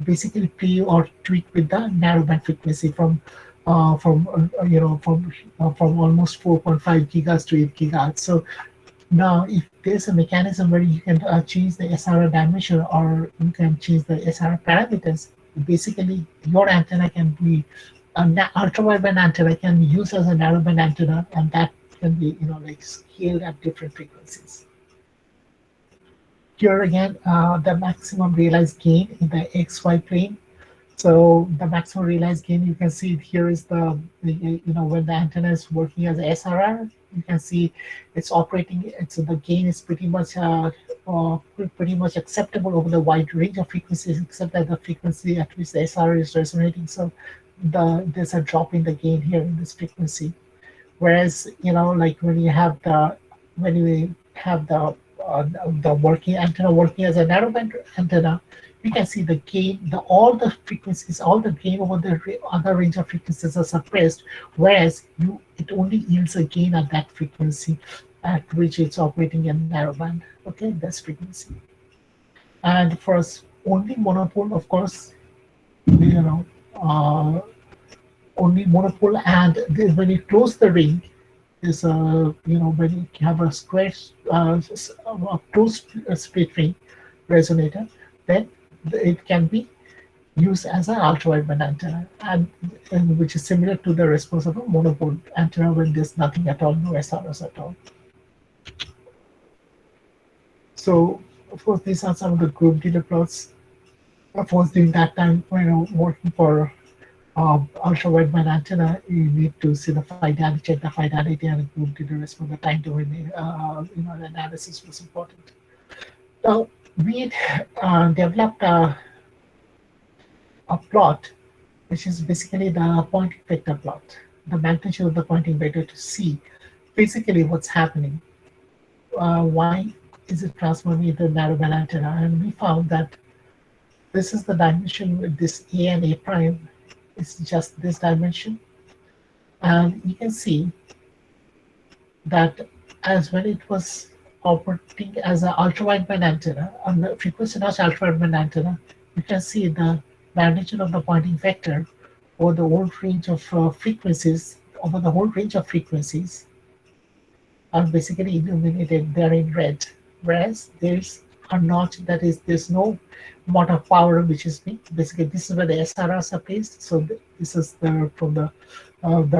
basically play or tweak with the narrowband frequency from almost 4.5 gigahertz to 8 gigahertz. So now, if there's a mechanism where you can change the SRR dimension or you can change the SRR parameters, basically your antenna can be an ultraviolet antenna can be used as a narrowband antenna, and that can be scaled at different frequencies. Here again, the maximum realized gain in the XY plane. So the maximum realized gain, you can see here is when the antenna is working as a SRR, you can see it's operating. So the gain is pretty much acceptable over the wide range of frequencies, except that the frequency at which the SRR is resonating. So there's a drop in the gain here in this frequency. Whereas like when you have the working antenna working as a narrowband antenna, you can see the gain, all the frequencies, all the gain over the other range of frequencies are suppressed, whereas it only yields a gain at that frequency at which it's operating in narrowband. Okay, that's frequency. And for us, only monopole, of course, only monopole, and when you close the ring, is when you have a square closed split ring resonator, then it can be used as an ultraviolet antenna, and which is similar to the response of a monopole antenna when there's nothing at all, no SRS at all. So, of course, these are some of the group data plots. Of course, during that time, working for ultraviolet antenna, you need to see the fidelity, check the fidelity, and the group data response. The time domain analysis was important. Now, we developed a plot, which is basically the Poynting vector plot, the magnitude of the Poynting vector, to see basically what's happening. Why is it transforming into a narrowband antenna? And we found that this is the dimension with this A and A prime. It's just this dimension. And you can see that as when it was operating as an ultraviolet antenna, on the frequency notch ultraviolet antenna, you can see the magnitude of the Poynting vector over the whole range of frequencies, are basically illuminated there in red. Whereas there's a notch there's no amount of power which is being, basically this is where the SRRs are placed. So this is from the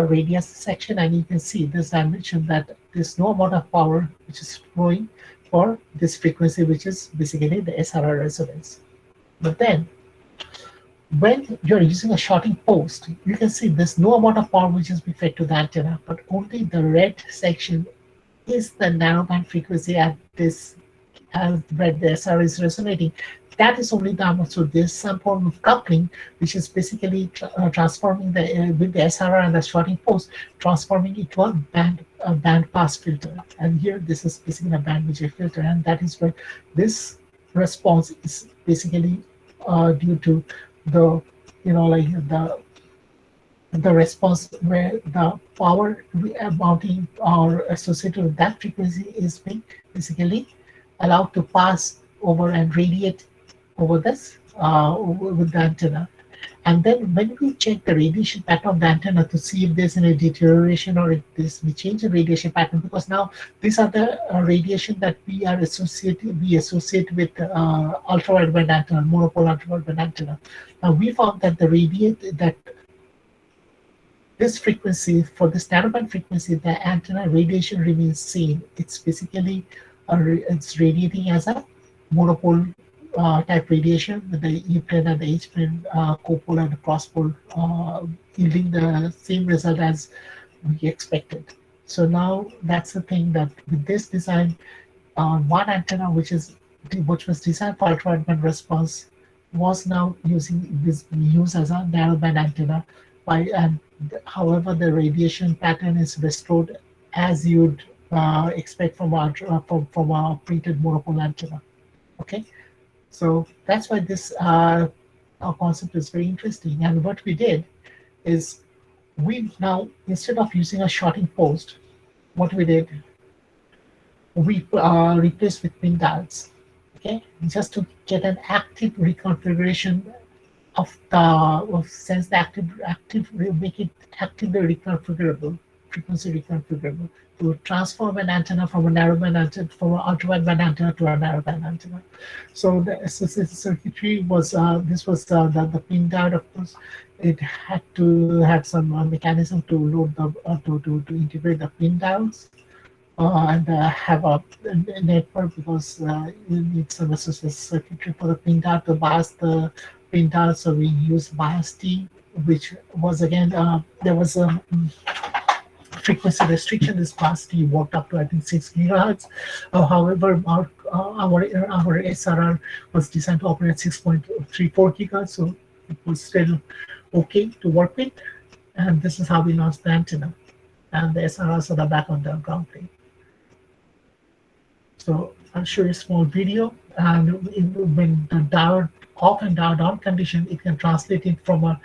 radius section, and you can see this dimension that there's no amount of power which is flowing for this frequency, which is basically the SRR resonance. But then when you're using a shorting post, you can see there's no amount of power which is being fed to the antenna, but only the red section is the narrowband frequency at this, as where the SR is resonating. That is only the amount. So there's some form of coupling, which is basically transforming the with the SRR and the shorting post, transforming it to a band pass filter. And here, this is basically a band reject filter, and that is where this response is basically due to the like the response where the power mounting or associated with that frequency is being basically allowed to pass over and radiate over this with the antenna. And then when we check the radiation pattern of the antenna to see if there's any deterioration or if we change the radiation pattern, because now these are the radiation that we associate with ultra wideband antenna, monopole ultra wideband antenna. Now we found that this frequency, for this narrowband frequency, the antenna radiation remains same. It's basically it's radiating as a monopole type radiation with the E plane and the H plane copole and the crosspole yielding the same result as we expected. So now that's the thing, that with this design, one antenna which was designed for ultra wideband response was now used as a narrowband antenna. However, the radiation pattern is restored as you'd expect from a printed monopole antenna. Okay, so that's why this our concept is very interesting. And what we did is, we now, instead of using a shorting post, what we did, we replaced with pin diodes. Okay, just to get an active reconfiguration of sense the active make it actively reconfigurable, frequency reconfigurable, to transform an antenna from a narrowband antenna, from an ultra wideband antenna to a narrowband antenna. So the associated circuitry was this was the pin diode. Of course, it had to have some mechanism to load the to integrate the pin diodes. And have a network, because you need some associated circuitry for the pin diode to bias the pin diode. So we used bias T, which was again there was a frequency restriction. This bias T worked up to, I think, 6 gigahertz. However, our SRR was designed to operate at 6.34 gigahertz, so it was still okay to work with. And this is how we launched the antenna, and the SRRs are back on the ground plane. So I'll show you a small video, and when the diode off and diode on condition, it can translate it from a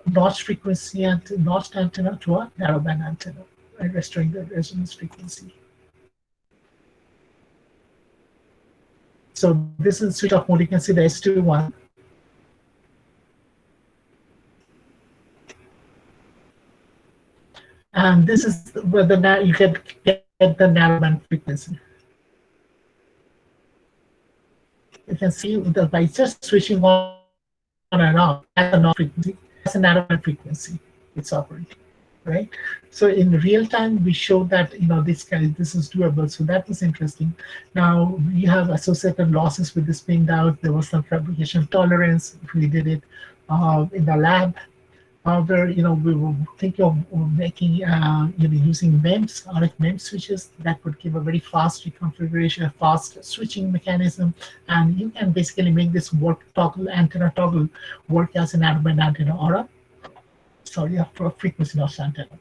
notched frequency and notched antenna to a narrowband antenna, and restoring the resonance frequency. So this is switch off mode. You can see the S21. And this is where you can get the narrowband frequency. You can see that by just switching on and off at a non frequency, that's a narrowband frequency it's operating, right? So in real time, we showed that this is doable. So that was interesting. Now we have associated losses with this pin diode. There was some fabrication tolerance. We did it in the lab. However, we were thinking of making, using MEMS, RF MEMS switches that would give a very fast reconfiguration, a fast switching mechanism, and you can basically make this antenna toggle work as an narrowband antenna or a frequency notch antenna.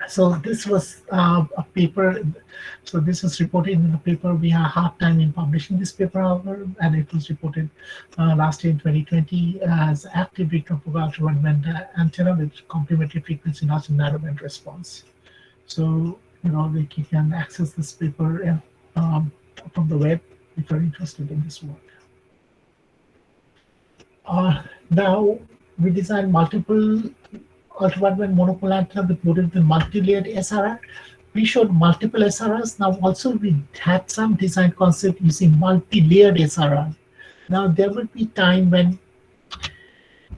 So this was a paper. So this was reported in the paper. We had a hard time in publishing this paper, however, and it was reported last year in 2020 as active reconfigurable ultra wideband antenna with complementary frequency notch and narrowband response. So you can access this paper from the web if you're interested in this work. Now we designed multiple ultra wideband monopole antenna with multi-layered SRR. We showed multiple SRRs. Now also we had some design concept using multi-layered SRR. Now there will be time when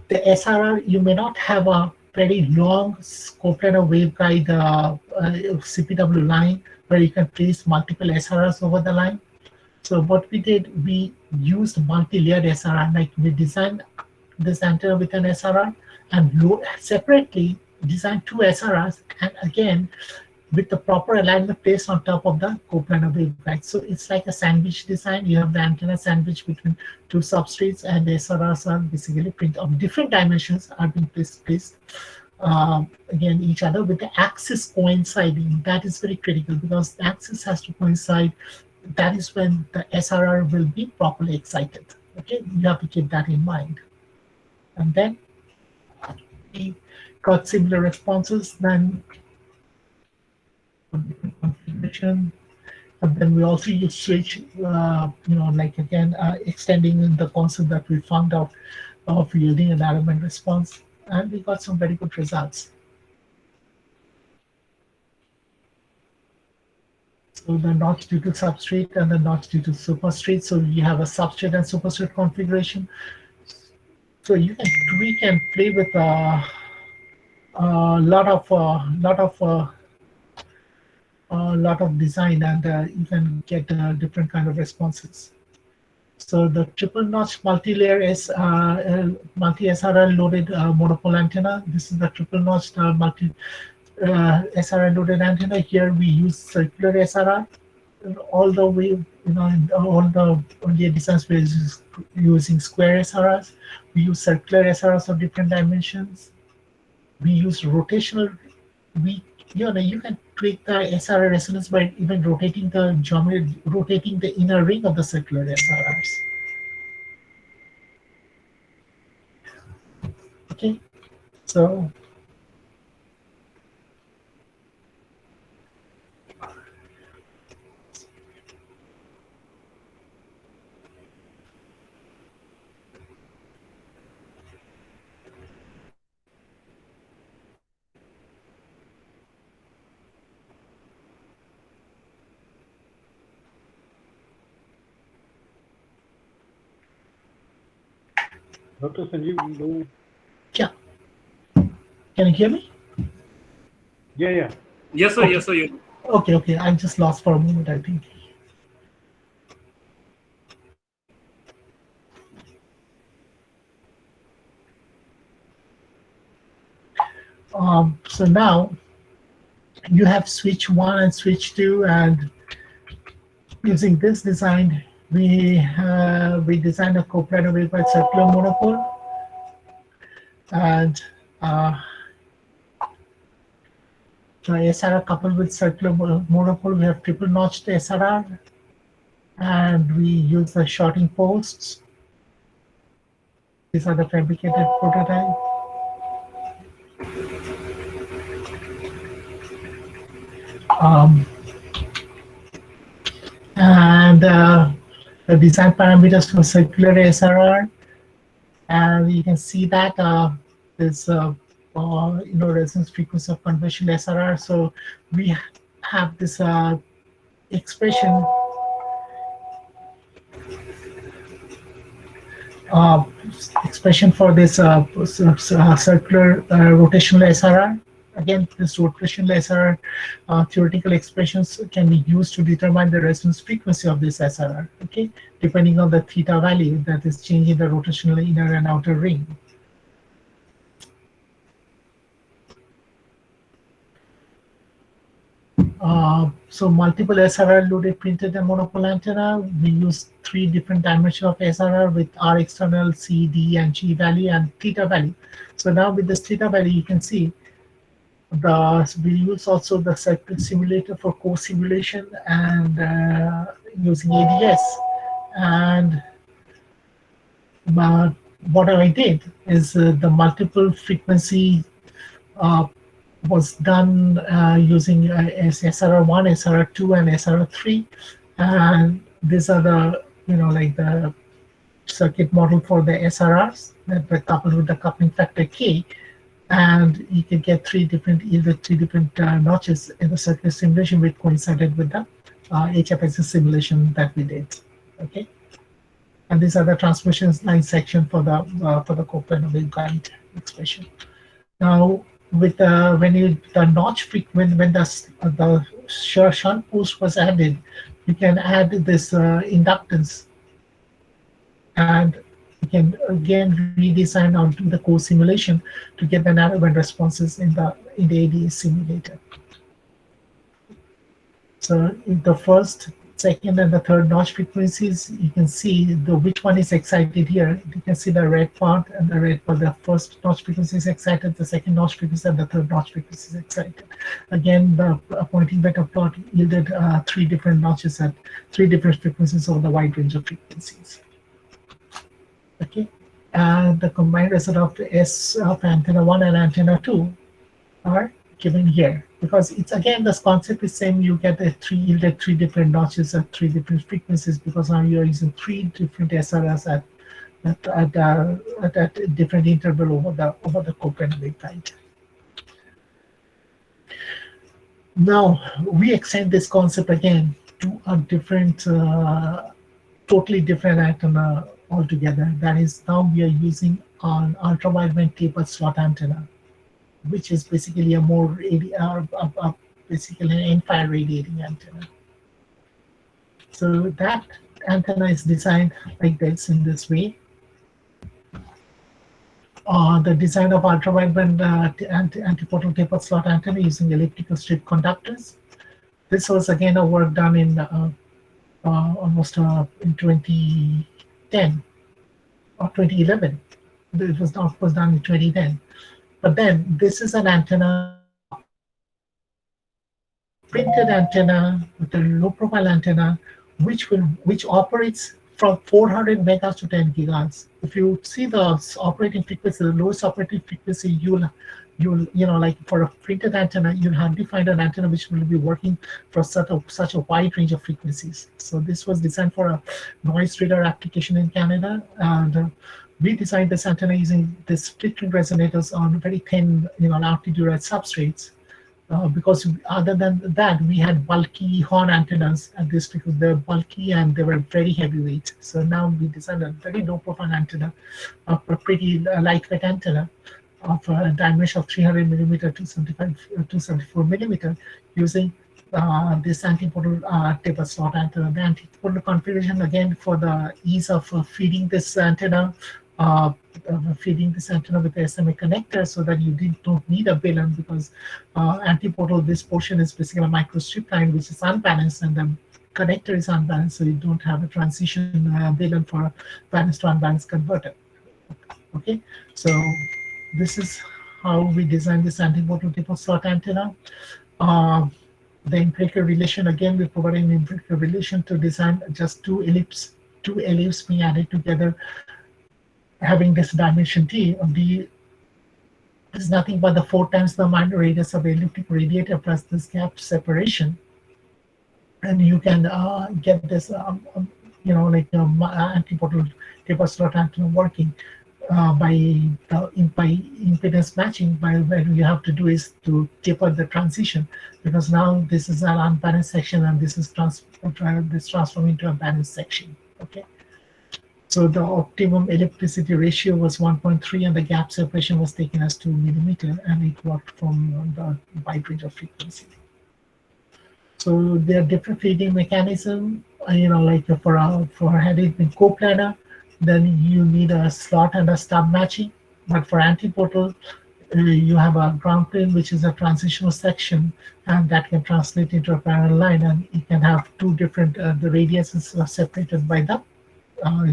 the SRR, you may not have a very long coplanar waveguide CPW line where you can place multiple SRRs over the line. So what we did, we used multi-layered SRR, like we designed this antenna with an SRR and separately designed 2 SRRs, and again with the proper alignment placed on top of the coplanar waveguide. So it's like a sandwich design. You have the antenna sandwich between 2 substrates, and the SRRs are basically print of different dimensions are being placed again each other with the axis coinciding. That is very critical because the axis has to coincide. That is when the SRR will be properly excited. Okay, you have to keep that in mind. And then we got similar responses then configuration. And then we also use switch, like again, extending the concept that we found out of yielding an element response. And we got some very good results. So the notch due to substrate and the notch due to superstrate. So you have a substrate and superstrate configuration. So we can play with a lot of design, and you can get different kind of responses. So the triple notch multi-layer is multi-SRR loaded monopole antenna. This is the triple notch SRR loaded antenna. Here we use circular SRR. All the way, in all the earlier designs we're using square SRRs. We use circular SRRs of different dimensions. We use rotational. You can tweak the SRR resonance by even rotating the geometry, rotating the inner ring of the circular SRRs. Okay, so Dr. Sanjeev, no. Yeah. Can you hear me? Yeah. Yes, sir. Okay. Yes, sir. Okay. I just lost for a moment, I think. So now you have switch 1 and switch 2, and using this design, we designed a coplanar waveguide circular monopole, and the SRR coupled with circular monopole, we have triple notched SRR, and we use the shorting posts. These are the fabricated prototype. And the design parameters for circular SRR, and you can see that there's resonance frequency of conventional SRR. So we have this expression for this circular rotational SRR. Again, this rotational SRR theoretical expressions can be used to determine the resonance frequency of this SRR, okay, depending on the theta value that is changing the rotational inner and outer ring. So multiple SRR loaded printed and monopole antenna. We use 3 different dimensions of SRR with R external, C, D, and G value and theta value. So now with this theta value, you can see we use also the circuit simulator for co-simulation and using ADS. And what I did is the multiple frequency was done using SRR1, SRR2, and SRR3, and these are the the circuit model for the SRRs that were coupled with the coupling factor K, and you can get three different notches in the circuit simulation, which coincided with the HFSS simulation that we did. Okay, and these are the transmission line section for the coplanar waveguide expression. Now, with the notch when the shunt boost was added, you can add this inductance, and you can again redesign or do the co-simulation to get the narrowband responses in the ADA simulator. So in the first, second, and the third notch frequencies, you can see which one is excited here. You can see the red part and the red part. The first notch frequency is excited, the second notch frequency, and the third notch frequency is excited. Again, the pointing vector plot yielded 3 different notches at 3 different frequencies over the wide range of frequencies. Okay, and the combined result of S of antenna 1 and antenna 2 are given here, because it's again this concept is same. You get yielded 3 different notches at 3 different frequencies, because now you are using 3 different SRS at a different interval over the Köppen waveguide. Now we extend this concept again to a different, totally different antenna altogether. That is, now we are using an ultra-wideband tapered slot antenna, which is basically basically an end-fire radiating antenna. So that antenna is designed like this, in this way. The design of ultra-wideband antipodal tapered slot antenna using elliptical strip conductors. This was again a work done in almost in 2010 or 2011. It was done in 2010. But then this is an antenna, printed antenna with a low profile antenna, which operates from 400 megahertz to 10 gigahertz. If you see the operating frequency, the lowest operating frequency, you'll like for a printed antenna, you'll hardly find an antenna which will be working for such a wide range of frequencies. So this was designed for a noise radar application in Canada, and we designed this antenna using this split ring resonators on very thin, altitude substrates, because other than that, we had bulky horn antennas at this, because they're bulky and they were very heavyweight. So now we designed a very low profile antenna, a pretty lightweight antenna of a dimension of 300 millimeter, 274 millimeter, using this antipodal tapered slot antenna. The antipodal configuration, again, for the ease of feeding this antenna with the SMA connector, so that you don't need a balun, because antipodal, this portion is basically a microstrip line which is unbalanced, and the connector is unbalanced, so you don't have a transition balun for a balanced to unbalanced converter. Okay, so this is how we designed this antipodal tapered slot antenna. The empirical relation, again, we provided an empirical relation to design just two ellipses being added together, having this dimension T. D is nothing but the 4 times the minor radius of the elliptic radiator plus this gap separation, and you can get this, antipodal tapered slot antenna working by impedance matching. By what you have to do is to taper the transition, because now this is an unbalanced section and this is transformed into a balanced section. Okay. So the optimum ellipticity ratio was 1.3, and the gap separation was taken as 2 millimeter, and it worked from the wide range of frequency. So there are different feeding mechanism. Like for having it in coplanar, then you need a slot and a stub matching. But for antipodal, you have a ground plane, which is a transitional section, and that can translate into a parallel line, and you can have 2 different, the radiuses are separated by the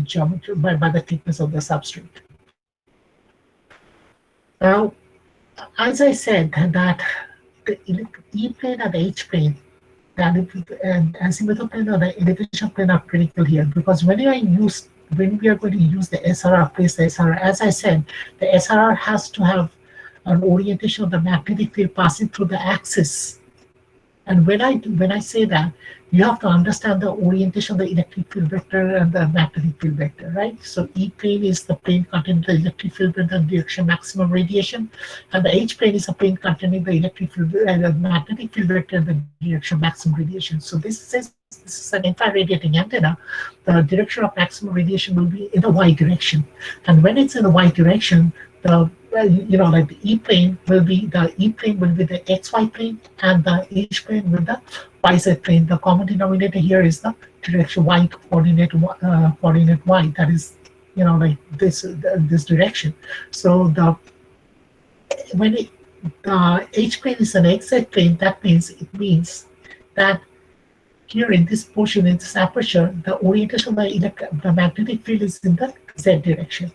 geometry, by the thickness of the substrate. Now, as I said, that the E plane and the H plane, the azimuthal plane or the elevation plane are critical here, because when we are going to use the SRR, place the SRR, as I said, the SRR has to have an orientation of the magnetic field passing through the axis. And when I say that, you have to understand the orientation of the electric field vector and the magnetic field vector, right? So E plane is the plane containing the electric field vector and direction maximum radiation, and the H plane is a plane containing the electric field and the magnetic field vector and the direction maximum radiation. So this is an end-fire radiating antenna. The direction of maximum radiation will be in the Y direction, and when it's in the Y direction, the like the E-plane will be the XY plane, and the H-plane will the YZ plane. The common denominator here is the direction Y coordinate, coordinate Y. That is, like this direction. So when the H-plane is an XZ plane, that means that here in this portion, in this aperture, the orientation of the magnetic field is in the Z direction.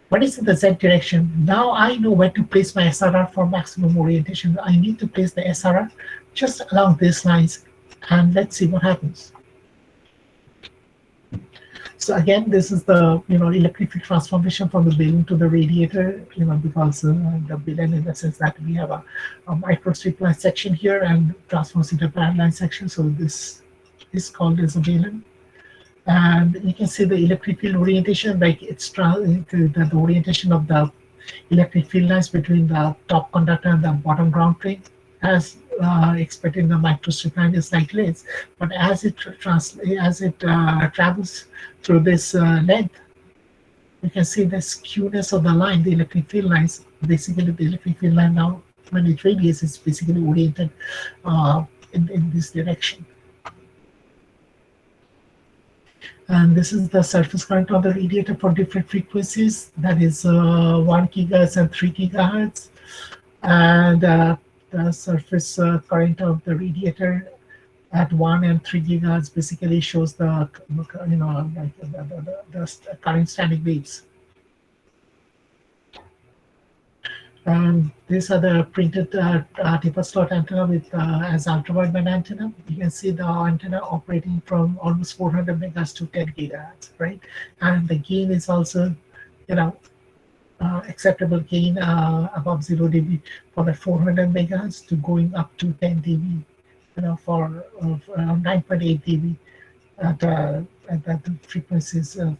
What is in the Z direction? Now I know where to place my SRR for maximum orientation. I need to place the SRR just along these lines, and let's see what happens. So again, this is the electric field transformation from the balloon to the radiator. Because the balloon, in the sense that we have a microstrip line section here and transforms into a paraline section. So this is called as a balloon. And you can see the electric field orientation, like the orientation of the electric field lines between the top conductor and the bottom ground plane, as expected in the microstrip line, is like this. But as it travels through this length, you can see the skewness of the line, the electric field lines. Basically, the electric field line now, when it radiates, is basically oriented in this direction. And this is the surface current of the radiator for different frequencies. That is 1 gigahertz and 3 gigahertz. And the surface current of the radiator at 1 and 3 gigahertz basically shows the the current standing waves. And these are the printed taper slot antenna with as ultrawideband antenna. You can see the antenna operating from almost 400 megahertz to 10 gigahertz, right? And the gain is also, acceptable gain above 0 dB for the 400 megahertz to going up to 10 dB, for around 9.8 dB at the frequencies of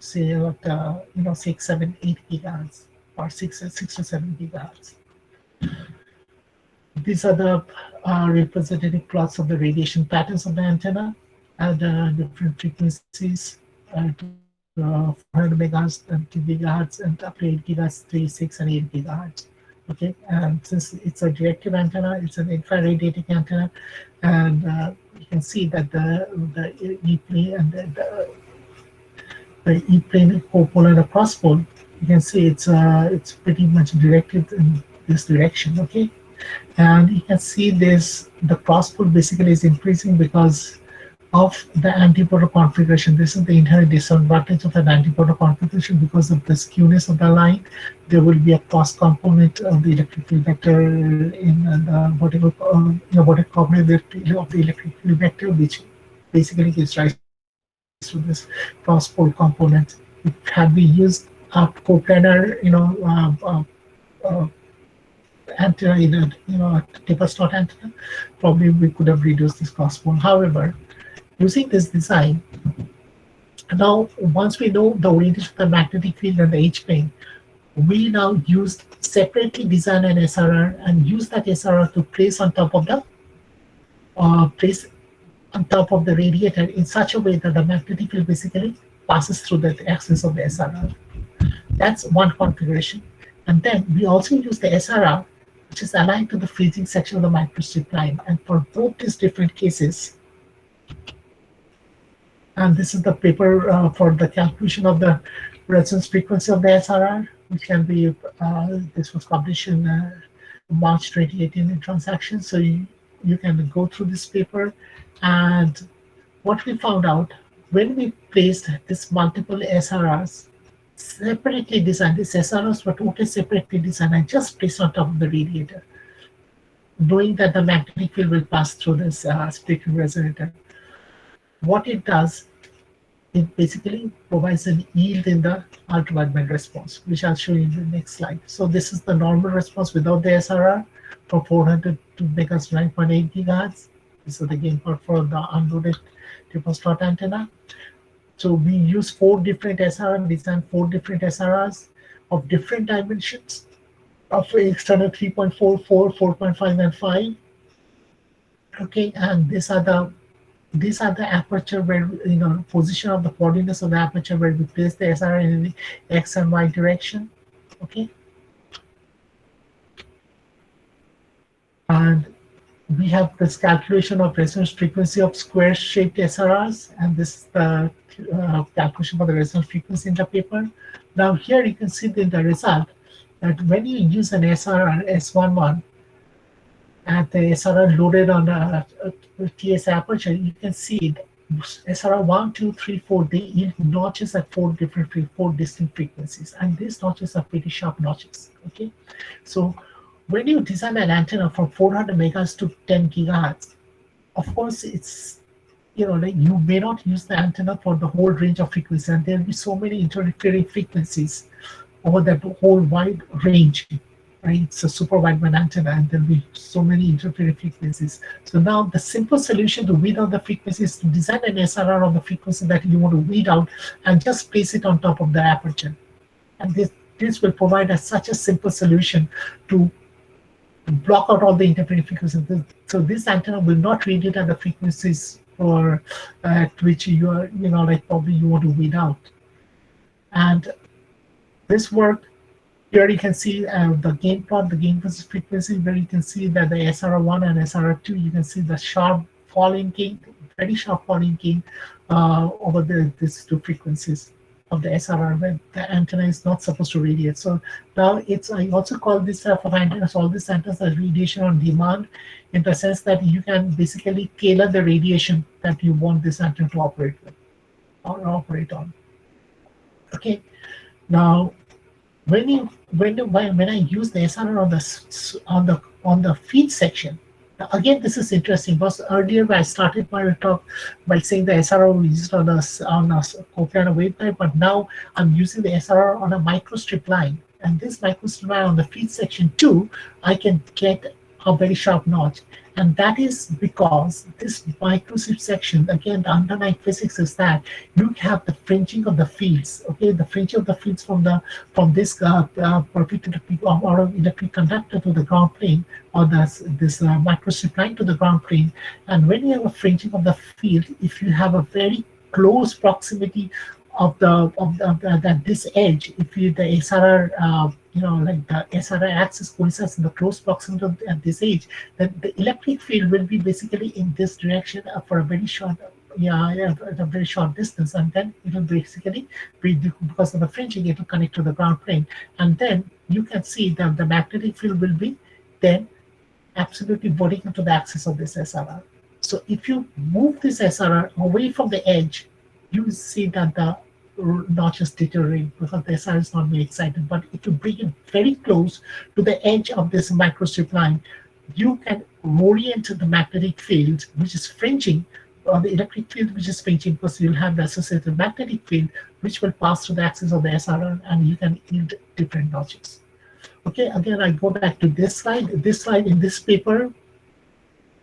say at 6, 7, 8 gigahertz. Or 6 to 7 gigahertz. These are the representative plots of the radiation patterns of the antenna at different frequencies, 400 megahertz and 2 gigahertz, and up to 8 gigahertz, 3, 6, and 8 gigahertz. Okay, and since it's a directive antenna, it's an infraradiating antenna, and you can see that the E-plane and the E-plane, copole, and the crosspole, you can see it's pretty much directed in this direction, okay? And you can see the crosspole basically is increasing because of the antipodal configuration. This is the inherent disadvantage of an antipodal configuration. Because of the skewness of the line, there will be a cross component of the electric field vector in the vertical component of the electric field vector, which basically gives rise to this crosspole component. It had been used coplanar, antenna, a taper slot antenna, probably we could have reduced this crosspole. However, using this design, now once we know the orientation of the magnetic field and the H-plane, we now used separately design an SRR and use that SRR to place on top of the radiator in such a way that the magnetic field basically passes through the axis of the SRR. That's one configuration. And then we also use the SRR, which is aligned to the freezing section of the microstrip line. And for both these different cases, and this is the paper for the calculation of the resonance frequency of the SRR, which can be, this was published in March 2018 in Transactions. So you can go through this paper. And what we found out, when we placed this multiple SRRs, separately designed, these SRRs were totally separately designed and just placed on top of the radiator, knowing that the magnetic field will pass through this splitting resonator. What it does, it basically provides an yield in the ultrawideband response, which I'll show you in the next slide. So this is the normal response without the SRR from 400 to megahertz to 9.8 gigahertz. This is the gain part for the unloaded taper slot antenna. So we use 4 different SRRs, designed 4 different SRRs of different dimensions of external 3.4, 4, 4.5, and 5. Okay, and these are the these are the aperture where, position of the coordinates of the aperture where we place the SRR in the X and Y direction. Okay. And we have this calculation of resonance frequency of square-shaped SRRs, and this is the calculation for the resonance frequency in the paper. Now here you can see in the result that when you use an SRR S11 and the SRR loaded on a TS aperture, you can see SRR 1, 2, 3, 4, they yield notches at four distinct frequencies, and these notches are pretty sharp notches. Okay, so when you design an antenna from 400 megahertz to 10 gigahertz, of course, it's, like you may not use the antenna for the whole range of frequencies, and there'll be so many interfering frequencies over that whole wide range, right? It's a super wideband antenna, and there'll be so many interfering frequencies. So now the simple solution to weed out the frequencies is to design an SRR on the frequency that you want to weed out and just place it on top of the aperture. And this will provide us such a simple solution to block out all the interfering frequencies. So this antenna will not radiate at the frequencies for which you are, probably you want to weed out. And this work, here you can see the gain plot, the gain versus frequency, where you can see that the SRR1 and SRR2, you can see the sharp falling gain, very sharp falling gain over these two frequencies of the SRR, where the antenna is not supposed to radiate. So now I also call this type of antennas, all these antennas as radiation on demand, in the sense that you can basically tailor the radiation that you want this antenna to operate with or operate on. Okay, now when I use the SRR on the feed section, again, this is interesting because earlier I started my talk by saying the SRR was used on a coplanar waveguide, but now I'm using the SRR on a microstrip line. And this microstrip line on the feed section too, I can get a very sharp notch. And that is because this microstrip section, again, the underlying physics is that you have the fringing of the fields, okay, the fringing of the fields from this perpendicular or electric conductor to the ground plane, or this microstrip line to the ground plane. And when you have a fringing of the field, if you have a very close proximity of this edge, if the SRR the SRR axis coincides in the close proximity at this edge, then the electric field will be basically in this direction for a very short, at a very short distance, and then it will basically be, because of the fringing, it will connect to the ground plane, and then you can see that the magnetic field will be then absolutely vertical to the axis of this SRR. So if you move this SRR away from the edge, you see that the notches deteriorate because the SRR is not very excited. But if you bring it very close to the edge of this microstrip line, you can orient the magnetic field, which is fringing, or the electric field, which is fringing, because you'll have the associated magnetic field, which will pass through the axis of the SRR, and you can yield different notches. Okay, again, I go back to this slide. This slide in this paper,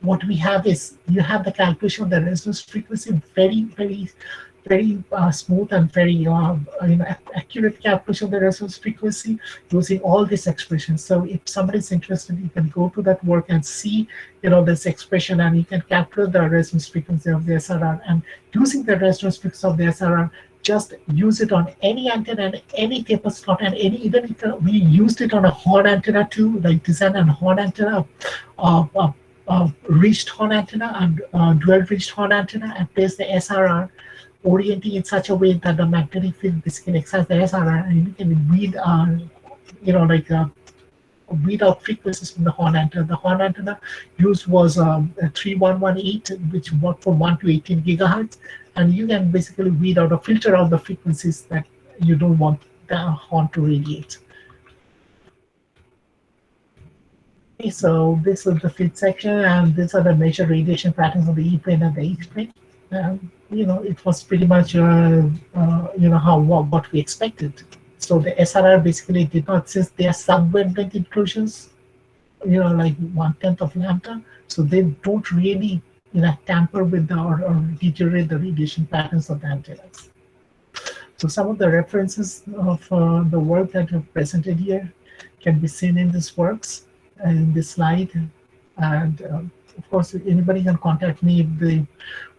what we have is you have the calculation of the resonance frequency, very smooth and very accurate calculation of the resonance frequency using all these expressions. So if somebody is interested, you can go to that work and see this expression, and you can calculate the resonance frequency of the SRR. And using the resonance frequency of the SRR, just use it on any antenna and any taper slot, and even if we used it on a horn antenna too, like design a horn antenna, reached horn antenna and dual reached horn antenna, and place the SRR orienting in such a way that the magnetic field basically excites the SRR, and you can weed out frequencies from the horn antenna. The horn antenna used was 3118, which worked from 1 to 18 gigahertz, and you can basically weed out or filter out the frequencies that you don't want the horn to radiate. Okay, so this is the feed section, and these are the measured radiation patterns of the E plane and the H plane. It was pretty much what we expected. So the SRR basically did not, since they are sub-wavelength inclusions, like 1/10 of lambda, so they don't really tamper with or deteriorate the radiation patterns of the antennas. So some of the references of the work that I've presented here can be seen in this works, in this slide, and of course, anybody can contact me if they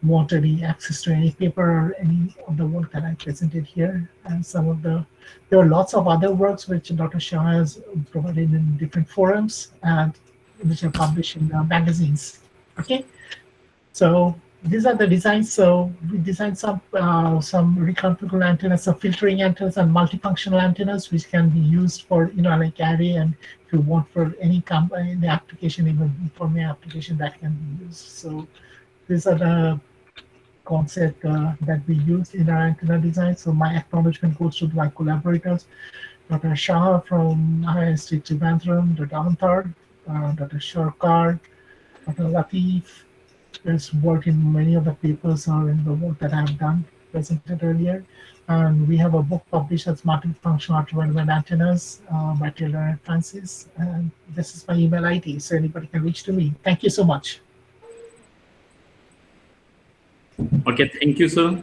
want any access to any paper or any of the work that I presented here. And there are lots of other works which Dr. Shah has provided in different forums and which are published in magazines. Okay, so these are the designs. So we designed some reconfigurable antennas, some filtering antennas, and multifunctional antennas, which can be used for like array, and if you want for any in the application, even for my application, that can be used. So these are the concept that we used in our antenna design. So my acknowledgement goes to my collaborators, Dr. Shah from IIST Trivandrum, Dr. Antar, Dr. Sharkar, Dr. Latif. There's work in many of the papers or in the work that I've done, presented earlier. And we have a book published as Multifunctional Ultraviolet Antennas by Taylor and Francis. And this is my email ID, so anybody can reach to me. Thank you so much. Okay, thank you, sir.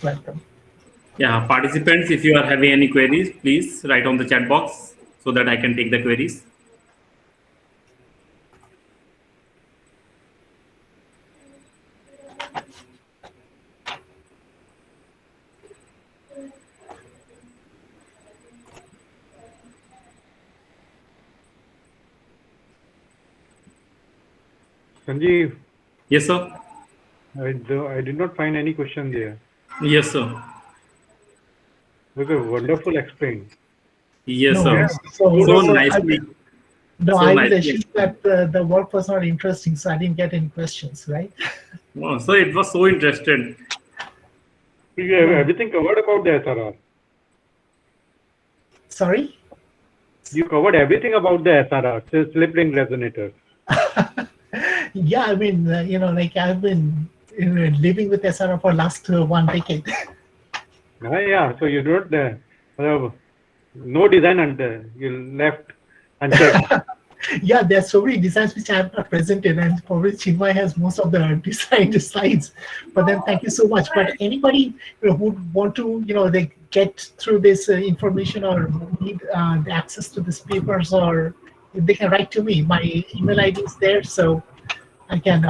Welcome. Yeah, participants, if you are having any queries, please write on the chat box so that I can take the queries. Sanjeev, Yes, sir. I did not find any question there. Yes, sir. It was a wonderful explain. Yes, No, sir. yes. So I nicely. will nicely. assume that the work was not interesting, so I didn't get any questions, right? Oh, so it was so interesting. You have everything covered about the SRR. Sorry? You covered everything about the SRR, so slip ring resonators. Yeah, I mean, like I've been living with SRR for last 1 decade. Yeah, so you don't, no design and you left unchecked. Yeah, there are so many designs which I have not presented, and for which Chinmay has most of the designed slides. But then, thank you so much. But anybody who would want to, they get through this information or need the access to these papers, or they can write to me. My email ID is there, so I can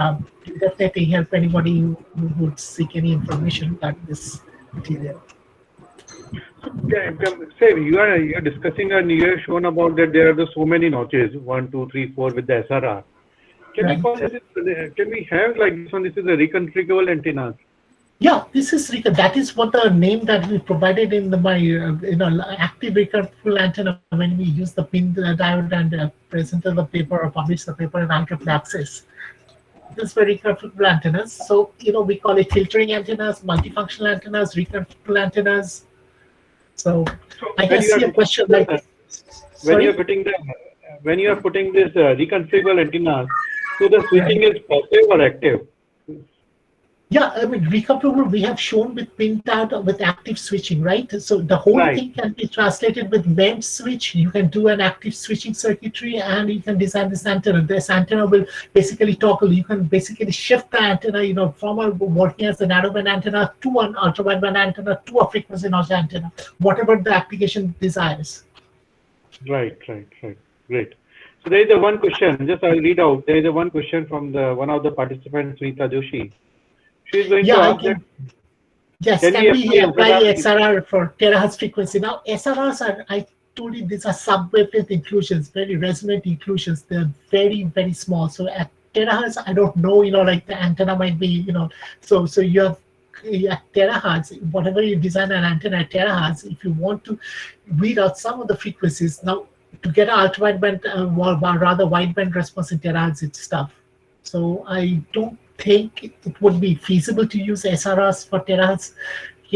definitely help anybody who would seek any information about this material. Yeah, say you are discussing and you have shown about that there are so many notches 1, 2, 3, 4 with the SRR. Can we call this? Can we have like this one? This is a reconfigurable antenna. Yeah, this is that is what the name that we provided in my active reconfigurable antenna when we use the pin diode and presented the paper or published the paper in IEEE Access. This is for reconfigurable antennas. So we call it filtering antennas, multifunctional antennas, reconfigurable antennas. So I can see a question like when you are putting this reconfigurable antenna, so the switching is passive or active? Yeah, I mean, reconfigurable we have shown with pin diode with active switching, right? So the whole thing can be translated with MEMS switch. You can do an active switching circuitry, and you can design this antenna. This antenna will basically toggle. You can basically shift the antenna, from working as a narrowband antenna to an ultrawideband antenna to a frequency notch antenna, whatever the application desires. Right. Great. So there is a one question. Just I'll read out. There is a one question from one of the participants, Sunita Joshi. She is going to ask that. Yes, can we apply SRR for terahertz frequency? Now, SRRs are, I told you, these are sub-wavelength inclusions, very resonant inclusions. They're very, very small. So at terahertz, I don't know, like the antenna might be, so you have at terahertz, whatever you design an antenna at terahertz, if you want to read out some of the frequencies, now to get an ultra-wideband, rather wideband response in terahertz, it's tough. So I don't think it would be feasible to use SRRs for terahertz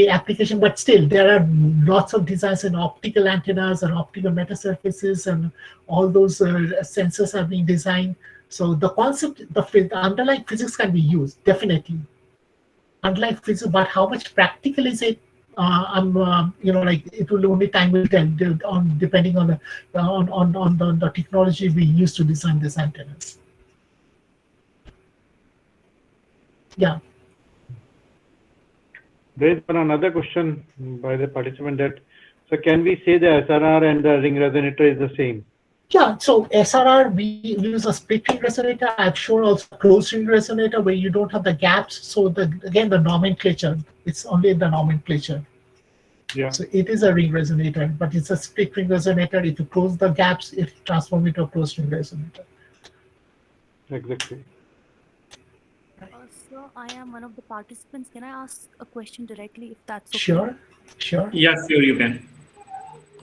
application, but still there are lots of designs in optical antennas and optical metasurfaces, and all those sensors are being designed. So the concept, the underlying physics can be used, definitely. Underlying physics, but how much practical is it? It will only time will tell, depending on the technology we use to design these antennas. Yeah. There is another question by the participant that, so can we say the SRR and the ring resonator is the same? Yeah, so SRR, we use a split ring resonator. I've shown also a closed ring resonator where you don't have the gaps. So again, the nomenclature, it's only the nomenclature. Yeah. So it is a ring resonator, but it's a split ring resonator. If you close the gaps, it transforms into a closed ring resonator. Exactly. So I am one of the participants. Can I ask a question directly, if that's okay? Sure, sure. Yeah, sure, you can.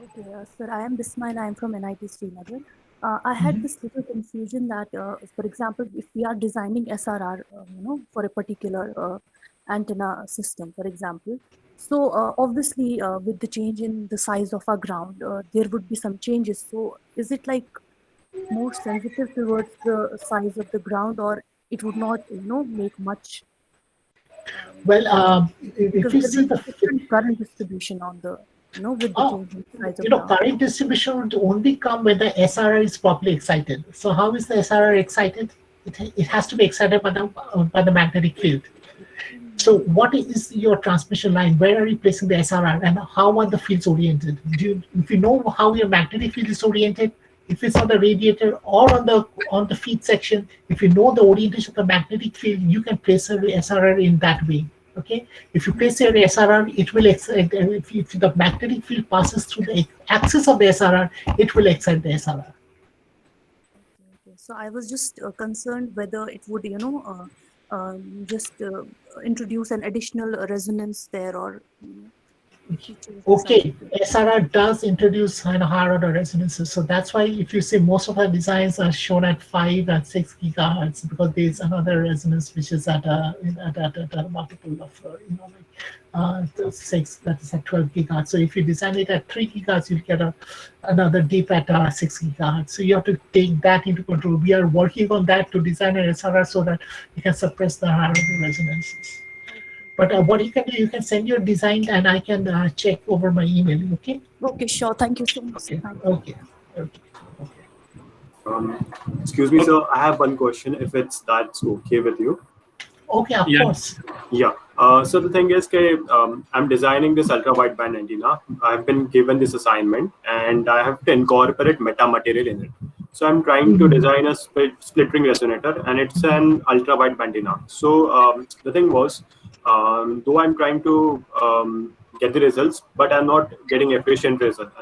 Okay, sir, I am Bismil. I am from NIT Srinagar. I had this little confusion that, for example, if we are designing SRR, for a particular antenna system, for example, so obviously with the change in the size of our ground, there would be some changes. So is it like more sensitive towards the size of the ground, or it would not, make much? Well, if Because you there see will be the different current distribution on the, with the change in size of ground. current distribution would only come when the SRR is properly excited. So how is the SRR excited? It has to be excited by the magnetic field. So what is your transmission line? Where are you placing the SRR, and how are the fields oriented? If you know how your magnetic field is oriented, if it's on the radiator or on the feed section, if you know the orientation of the magnetic field, you can place the SRR in that way. Okay, if you place your SRR, it will excite. If the magnetic field passes through the axis of the SRR, it will excite the SRR. Okay. So I was just concerned whether it would, just introduce an additional resonance there, or if you change the size Okay, of the. SRR does introduce kind of higher order resonances. So that's why if you see most of our designs are shown at 5 and 6 gigahertz, because there's another resonance which is at a multiple of the 6, that is at 12 gigahertz. So if you design it at 3 gigahertz, you'll get another dip at 6 gigahertz. So you have to take that into control. We are working on that to design an SRR so that you can suppress the higher order resonances. But what you can do, you can send your design and I can check over my email. Okay. Okay, sure. Thank you so much. Okay. Thank you. Okay. Excuse me, sir. I have one question. If that's okay with you. Okay, of Yeah. course. Yeah. So the thing is, I'm designing this ultra wideband antenna. I've been given this assignment, and I have to incorporate metamaterial in it. So I'm trying to design a split ring resonator, and it's an ultra wideband antenna. So the thing was, though I'm trying to get the results, but I'm not getting efficient results.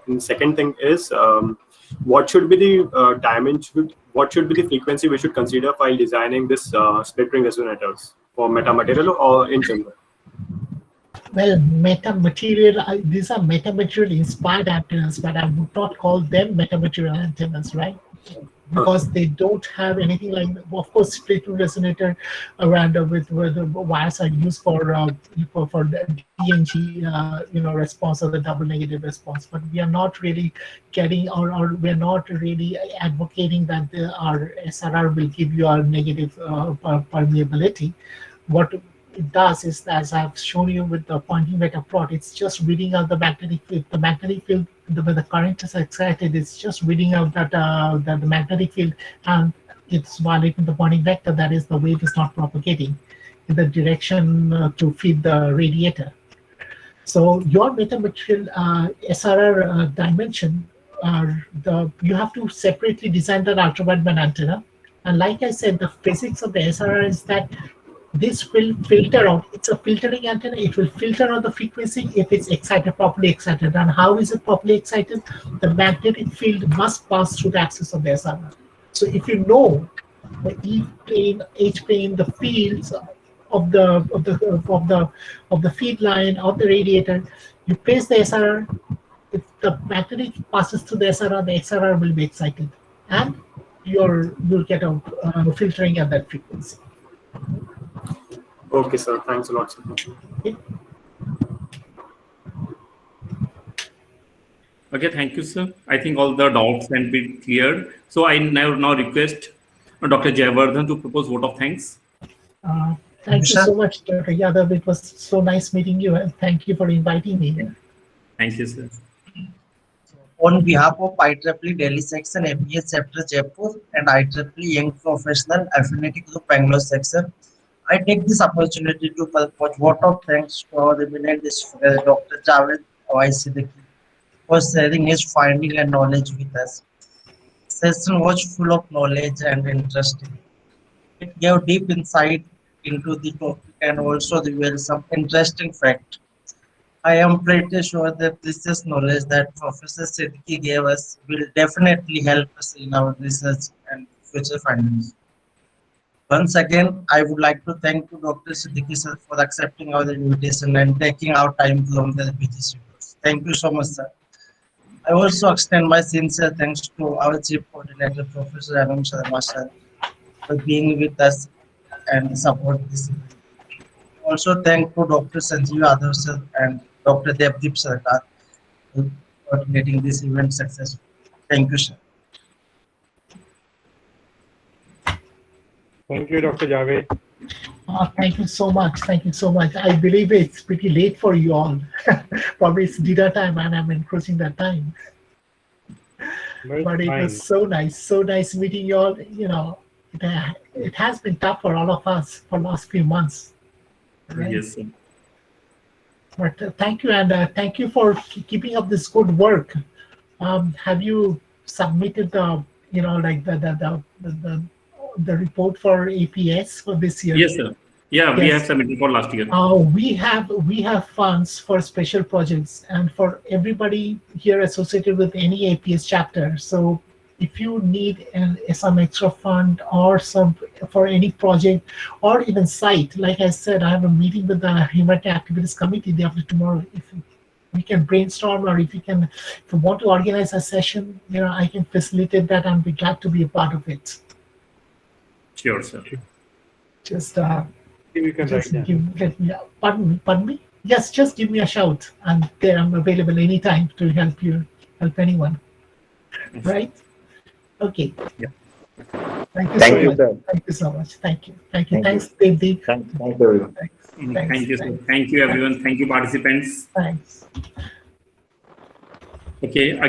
And second thing is, what should be the dimension? What should be the frequency we should consider while designing this split ring resonators for metamaterial or in general? Well, metamaterial, these are metamaterial inspired antennas, but I would not call them metamaterial antennas, right? Because they don't have anything like, of course, split ring resonator around with where the wires are used for the DNG, response, or the double negative response. But we are not really getting, or we're not really advocating that our SRR will give you a negative permeability. What it does is, as I've shown you with the pointing vector plot, it's just reading out the magnetic field. The magnetic field, when the current is excited, it's just reading out that the magnetic field, and it's violating the pointing vector. That is, the wave is not propagating in the direction to feed the radiator. So your metamaterial SRR dimension, you have to separately design that ultra wideband antenna. And like I said, the physics of the SRR is that this will filter out. It's a filtering antenna. It will filter out the frequency if it's properly excited. And how is it properly excited? The magnetic field must pass through the axis of the SRR. So if you know the E plane, H plane, the fields of the feed line of the radiator, you place the SRR. If the magnetic passes through the SRR will be excited, and you'll get a filtering at that frequency. Okay, sir. Thanks a lot, sir. Okay, thank you, sir. I think all the doubts can be cleared. So I now request Dr. Jayavardhan to propose vote of thanks. Thank you so much, Dr. Yadav. It was so nice meeting you, and thank you for inviting me here. Thank you, sir. On behalf of IEEE Delhi section, APS chapter Jaipur, and IEEE Young Professional Affinity Group Bangalore section, I take this opportunity to propose vote of thanks to our eminent Dr. Javed Siddiqui for sharing his finding and knowledge with us. session was full of knowledge and interesting. It gave deep insight into the topic and also revealed some interesting facts. I am pretty sure that this is knowledge that Professor Siddiqui gave us will definitely help us in our research and future findings. Once again, I would like to thank you, Dr. Siddiqui sir, for accepting our invitation and taking our time from the busy schedules. Thank you so much, sir. I also extend my sincere thanks to our Chief Coordinator, Professor Anam Sharma sir, for being with us and support this event. Also thank to Dr. Sanjeev Yadav sir and Dr. Devdeep Sarkar for coordinating this event successfully. Thank you, sir. Thank you, Dr. Javed. Thank you so much. Thank you so much. I believe it's pretty late for you all. Probably it's dinner time and I'm encroaching that time. But it was so nice meeting you all. You know, it has been tough for all of us for last few months. Right? Yes, sir. But thank you, and thank you for keeping up this good work. Have you submitted the, you know, like the report for APS for this year? Yes, sir. Yeah, we Yes. have submitted for last year. We have funds for special projects and for everybody here associated with any APS chapter. So if you need some extra fund or some for any project or even site, like I said, I have a meeting with the Humanitarian Activities Committee day after tomorrow. If we can brainstorm, or if you want to organize a session, you know, I can facilitate that and be glad to be a part of it. Sure, sir. Just We can write down. let me, pardon me? Yes, just give me a shout. I'm there. I'm available anytime to help anyone. Right? Okay. Yeah. Thank you Thank so you, much. sir. Thank you so much. Thank you. Thank you. Thank Thanks, Devdeep. Thank you, everyone. Thanks. Thank you, sir. Thank you, everyone. Thank you, participants. Thanks. Okay.